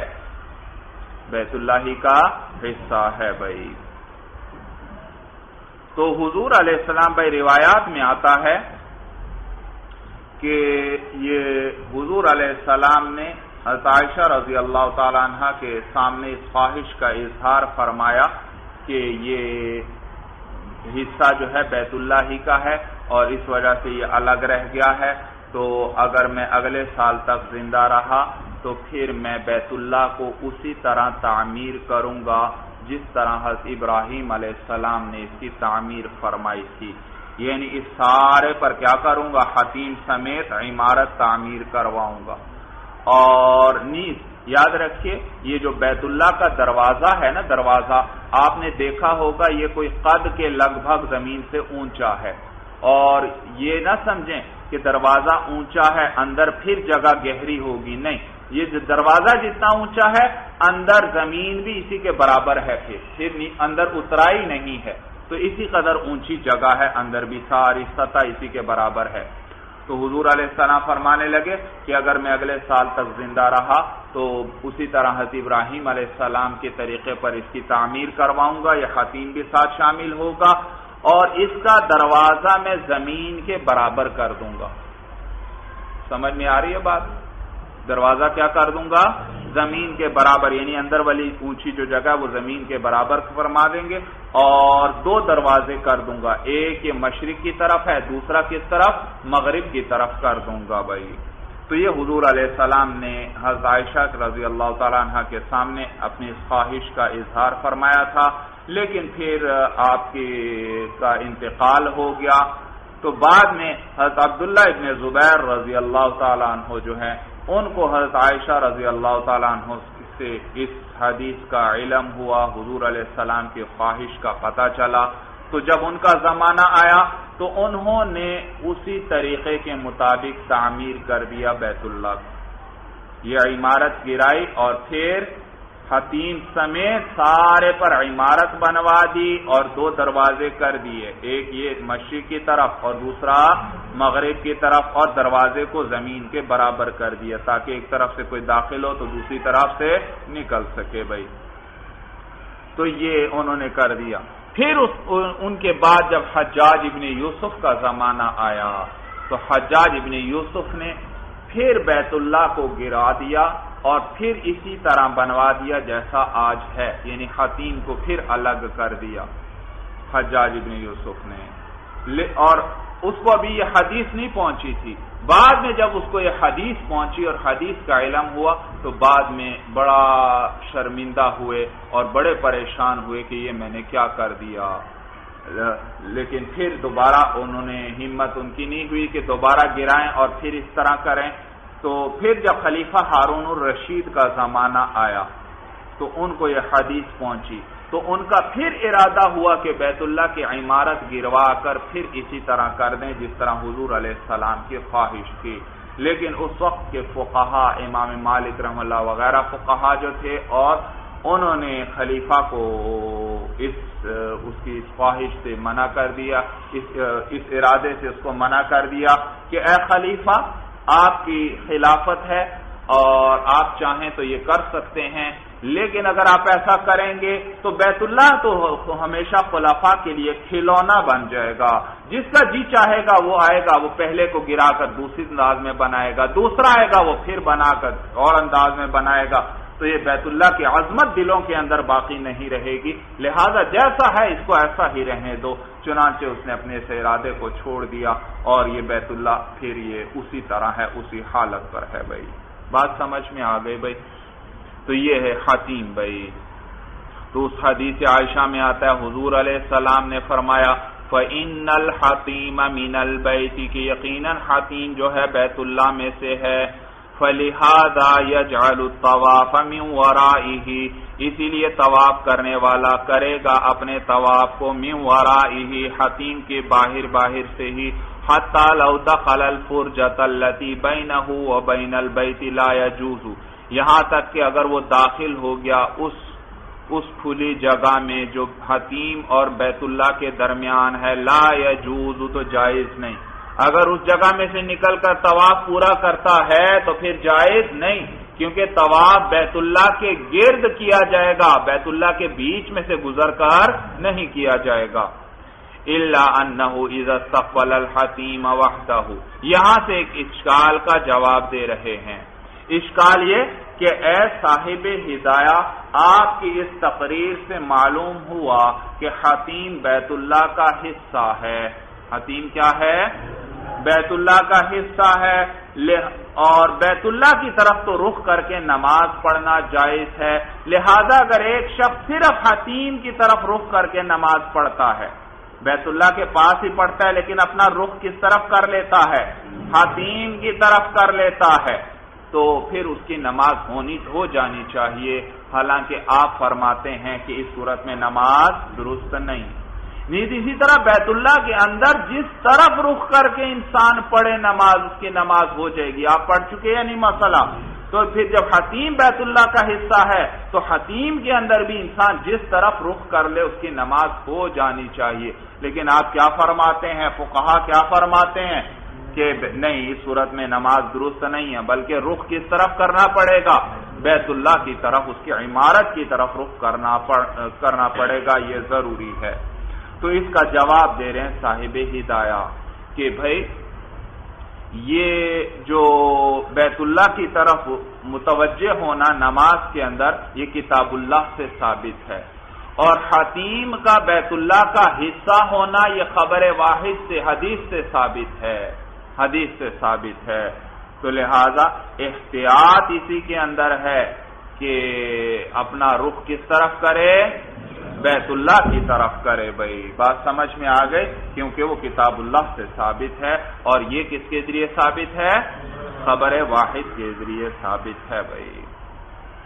بیت اللہ ہی کا حصہ ہے بھائی۔ تو حضور علیہ السلام بھائی روایات میں آتا ہے کہ یہ حضور علیہ السلام نے حضرت عائشہ رضی اللہ تعالی عنہ کے سامنے اس خواہش کا اظہار فرمایا کہ یہ حصہ جو ہے بیت اللہ ہی کا ہے اور اس وجہ سے یہ الگ رہ گیا ہے، تو اگر میں اگلے سال تک زندہ رہا تو پھر میں بیت اللہ کو اسی طرح تعمیر کروں گا جس طرح حضرت ابراہیم علیہ السلام نے اس کی تعمیر فرمائی تھی، یعنی اس سارے پر کیا کروں گا، حتیم سمیت عمارت تعمیر کرواؤں گا۔ اور نیز یاد رکھیے یہ جو بیت اللہ کا دروازہ ہے نا، دروازہ آپ نے دیکھا ہوگا یہ کوئی قد کے لگ بھگ زمین سے اونچا ہے، اور یہ نہ سمجھیں کہ دروازہ اونچا ہے اندر پھر جگہ گہری ہوگی، نہیں، یہ جو دروازہ جتنا اونچا ہے اندر زمین بھی اسی کے برابر ہے، پھر اندر اترائی نہیں ہے، تو اسی قدر اونچی جگہ ہے، اندر بھی ساری سطح اسی کے برابر ہے۔ تو حضور علیہ السلام فرمانے لگے کہ اگر میں اگلے سال تک زندہ رہا تو اسی طرح حضرت ابراہیم علیہ السلام کے طریقے پر اس کی تعمیر کرواؤں گا، یہ حتیم بھی ساتھ شامل ہوگا، اور اس کا دروازہ میں زمین کے برابر کر دوں گا۔ سمجھ میں آ رہی ہے بات؟ دروازہ کیا کر دوں گا؟ زمین کے برابر، یعنی اندر والی اونچی جو جگہ وہ زمین کے برابر فرما دیں گے، اور دو دروازے کر دوں گا، ایک یہ مشرق کی طرف ہے، دوسرا کس طرف؟ مغرب کی طرف کر دوں گا بھائی۔ تو یہ حضور علیہ السلام نے حضرت عائشہ رضی اللہ تعالیٰ عنہ کے سامنے اپنی اس خواہش کا اظہار فرمایا تھا، لیکن پھر آپ کا انتقال ہو گیا، تو بعد میں حضرت عبداللہ ابن زبیر رضی اللہ تعالیٰ عنہ جو ہے ان کو حضرت عائشہ رضی اللہ تعالیٰ عنہ سے اس حدیث کا علم ہوا، حضور علیہ السلام کی خواہش کا پتہ چلا، تو جب ان کا زمانہ آیا تو انہوں نے اسی طریقے کے مطابق تعمیر کر دیا بیت اللہ، یہ عمارت گرائی اور پھر حتیم سمیت سارے پر عمارت بنوا دی اور دو دروازے کر دیے، ایک یہ مشرق کی طرف اور دوسرا مغرب کی طرف، اور دروازے کو زمین کے برابر کر دیا تاکہ ایک طرف سے کوئی داخل ہو تو دوسری طرف سے نکل سکے بھائی۔ تو یہ انہوں نے کر دیا۔ پھر ان کے بعد جب حجاج ابن یوسف کا زمانہ آیا تو حجاج ابن یوسف نے پھر بیت اللہ کو گرا دیا اور پھر اسی طرح بنوا دیا جیسا آج ہے، یعنی حتیم کو پھر الگ کر دیا حجاج ابن یوسف نے، اور اس کو ابھی یہ حدیث نہیں پہنچی تھی، بعد میں جب اس کو یہ حدیث پہنچی اور حدیث کا علم ہوا تو بعد میں بڑا شرمندہ ہوئے اور بڑے پریشان ہوئے کہ یہ میں نے کیا کر دیا، لیکن پھر دوبارہ انہوں نے ہمت ان کی نہیں ہوئی کہ دوبارہ گرائیں اور پھر اس طرح کریں۔ تو پھر جب خلیفہ ہارون الرشید کا زمانہ آیا تو ان کو یہ حدیث پہنچی تو ان کا پھر ارادہ ہوا کہ بیت اللہ کی عمارت گروا کر پھر اسی طرح کر دیں جس طرح حضور علیہ السلام کی خواہش تھی، لیکن اس وقت کے فقہا امام مالک رحمہ اللہ وغیرہ فقہا جو تھے اور انہوں نے خلیفہ کو اس کی اس خواہش سے منع کر دیا، اس ارادے سے اس کو منع کر دیا کہ اے خلیفہ آپ کی خلافت ہے اور آپ چاہیں تو یہ کر سکتے ہیں، لیکن اگر آپ ایسا کریں گے تو بیت اللہ تو ہمیشہ خلفاء کے لیے کھلونا بن جائے گا، جس کا جی چاہے گا وہ آئے گا، وہ پہلے کو گرا کر دوسری انداز میں بنائے گا، دوسرا آئے گا وہ پھر بنا کر اور انداز میں بنائے گا، تو یہ بیت اللہ کی عظمت دلوں کے اندر باقی نہیں رہے گی، لہذا جیسا ہے اس کو ایسا ہی رہنے دو۔ چنانچہ اس نے اپنے اس ارادے کو چھوڑ دیا اور یہ بیت اللہ پھر یہ اسی طرح ہے، اسی حالت پر ہے بھائی۔ بات سمجھ میں آ گئی بھائی؟ تو یہ ہے حتیم بھائی۔ تو اس حدیث عائشہ میں آتا ہے حضور علیہ السلام نے فرمایا فَإِنَّ الْحَتِيمَ مِنَ الْبَيْتِ کہ یقیناً حتیم جو ہے بیت اللہ میں سے ہے، فَلِهَذَا يَجْعَلُ الطَّوَافَ مِنْ وَرَائِهِ اسی لیے طواف کرنے والا کرے گا اپنے طواف کو من ورائه حتیم کے باہر سے ہی، حتی لو دخل الفرجة التي بينه وبين البيت لا يجوز یہاں تک کہ اگر وہ داخل ہو گیا اس کھلی جگہ میں جو حتیم اور بیت اللہ کے درمیان ہے، لا يجوز تو جائز نہیں، اگر اس جگہ میں سے نکل کر طواف پورا کرتا ہے تو پھر جائز نہیں، کیونکہ طواف بیت اللہ کے گرد کیا جائے گا، بیت اللہ کے بیچ میں سے گزر کر نہیں کیا جائے گا۔ الا انه اذا استقبل الحتیم وحده یہاں سے ایک اشکال کا جواب دے رہے ہیں، اشکال یہ کہ اے صاحب ہدایہ، آپ کی اس تقریر سے معلوم ہوا کہ حتیم بیت اللہ کا حصہ ہے۔ حتیم کیا ہے؟ بیت اللہ کا حصہ ہے، اور بیت اللہ کی طرف تو رخ کر کے نماز پڑھنا جائز ہے۔ لہذا اگر ایک شخص صرف حتیم کی طرف رخ کر کے نماز پڑھتا ہے، بیت اللہ کے پاس ہی پڑھتا ہے لیکن اپنا رخ کس طرف کر لیتا ہے؟ حتیم کی طرف کر لیتا ہے، تو پھر اس کی نماز ہو جانی چاہیے، حالانکہ آپ فرماتے ہیں کہ اس صورت میں نماز درست نہیں۔ اسی طرح بیت اللہ کے اندر جس طرف رخ کر کے انسان پڑھے نماز، اس کی نماز ہو جائے گی۔ آپ پڑھ چکے ہیں نہیں مسئلہ؟ تو پھر جب حتیم بیت اللہ کا حصہ ہے تو حتیم کے اندر بھی انسان جس طرف رخ کر لے اس کی نماز ہو جانی چاہیے۔ لیکن آپ کیا فرماتے ہیں، فقہا کیا فرماتے ہیں کہ نہیں، اس صورت میں نماز درست نہیں ہے، بلکہ رخ کس طرف کرنا پڑے گا؟ بیت اللہ کی طرف، اس کی عمارت کی طرف رخ کرنا پڑے گا، یہ ضروری ہے۔ تو اس کا جواب دے رہے ہیں صاحب ہدایہ کہ بھائی یہ جو بیت اللہ کی طرف متوجہ ہونا نماز کے اندر، یہ کتاب اللہ سے ثابت ہے، اور حتیم کا بیت اللہ کا حصہ ہونا یہ خبر واحد سے، حدیث سے ثابت ہے، حدیث سے ثابت ہے۔ تو لہذا احتیاط اسی کے اندر ہے کہ اپنا رخ کس طرف کرے؟ بیت اللہ کی طرف کرے۔ بھائی بات سمجھ میں آ گئی، کیونکہ وہ کتاب اللہ سے ثابت ہے، اور یہ کس کے ذریعے ثابت ہے؟ خبر واحد کے ذریعے ثابت ہے۔ بھائی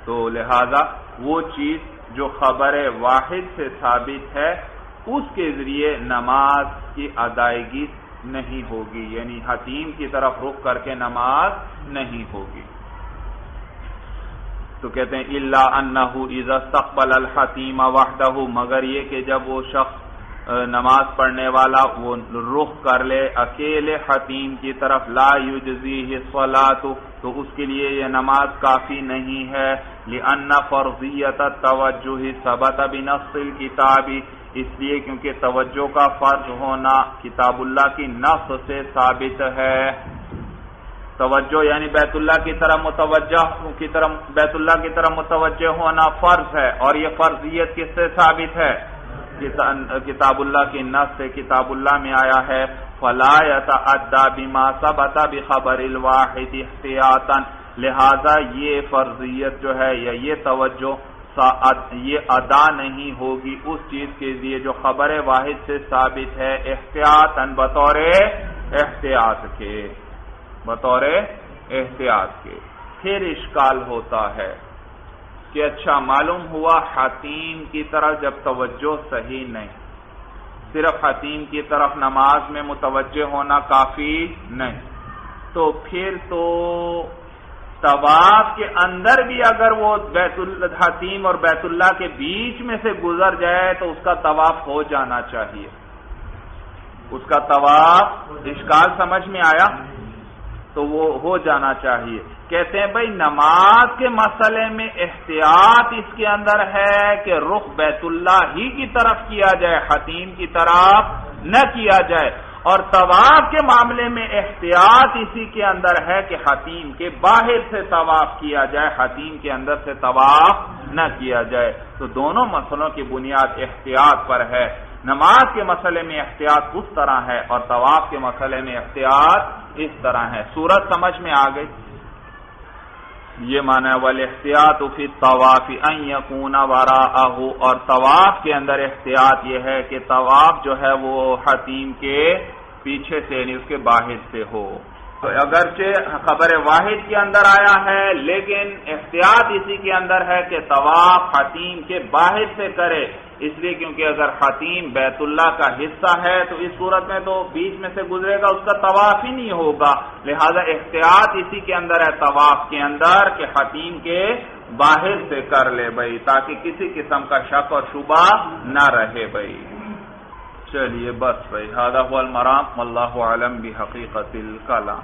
تو لہذا وہ چیز جو خبر واحد سے ثابت ہے اس کے ذریعے نماز کی ادائیگی نہیں ہوگی، یعنی حتیم کی طرف رخ کر کے نماز نہیں ہوگی۔ تو کہتے ہیں الا انہ اذا استقبل الحتیم وحدہ، مگر یہ کہ جب وہ شخص نماز پڑھنے والا وہ رخ کر لے اکیلے حتیم کی طرف، لا یجزیہ الصلاۃ، تو اس کے لیے یہ نماز کافی نہیں ہے، لأن فرضیت التوجہ ثبت بنص الکتاب، اس لیے کیونکہ توجہ کا فرض ہونا کتاب اللہ کی نص سے ثابت ہے۔ توجہ یعنی بیت اللہ کی طرف بیت اللہ کی طرف متوجہ ہونا فرض ہے، اور یہ فرضیت کس سے ثابت ہے؟ کتاب اللہ کی نص سے، کتاب اللہ میں آیا ہے فلا يتعدى بما ثبت بخبر الواحد احتیاطا، لہذا یہ فرضیت جو ہے یا یہ توجہ یہ ادا نہیں ہوگی اس چیز کے لیے جو خبر واحد سے ثابت ہے، احتیاطا بطور احتیاط کے۔ پھر اشکال ہوتا ہے کہ اچھا معلوم ہوا حتیم کی طرف جب توجہ صحیح نہیں، صرف حتیم کی طرف نماز میں متوجہ ہونا کافی نہیں، تو پھر تو طواف کے اندر بھی اگر وہ حتیم اور بیت اللہ کے بیچ میں سے گزر جائے تو اس کا طواف ہو جانا چاہیے، اس کا طواف، اشکال سمجھ میں آیا؟ تو وہ ہو جانا چاہیے۔ کہتے ہیں بھائی نماز کے مسئلے میں احتیاط اس کے اندر ہے کہ رخ بیت اللہ ہی کی طرف کیا جائے، حتیم کی طرف نہ کیا جائے، اور طواف کے معاملے میں احتیاط اسی کے اندر ہے کہ حتیم کے باہر سے طواف کیا جائے، حتیم کے اندر سے طواف نہ کیا جائے۔ تو دونوں مسئلوں کی بنیاد احتیاط پر ہے۔ نماز کے مسئلے میں احتیاط اس طرح ہے اور طواف کے مسئلے میں احتیاط اس طرح ہے۔ صورت سمجھ میں آ گئی؟ یہ معنی ہے والاحتیاط فی الطواف ان یکون وراءہ، اور طواف کے اندر احتیاط یہ ہے کہ طواف جو ہے وہ حتیم کے پیچھے سے یعنی اس کے باہر سے ہو۔ تو اگرچہ خبر واحد کے اندر آیا ہے لیکن احتیاط اسی کے اندر ہے کہ طواف حتیم کے باہر سے کرے، اس لیے کیونکہ اگر حتیم بیت اللہ کا حصہ ہے تو اس صورت میں تو بیچ میں سے گزرے گا، اس کا طواف ہی نہیں ہوگا، لہذا احتیاط اسی کے اندر ہے طواف کے اندر کہ حتیم کے باہر سے کر لے بھائی، تاکہ کسی قسم کا شک اور شبہ نہ رہے بھائی۔ چلیے بس بھائی، ھذا ھو المرام واللہ اعلم بحقیقت الکلام۔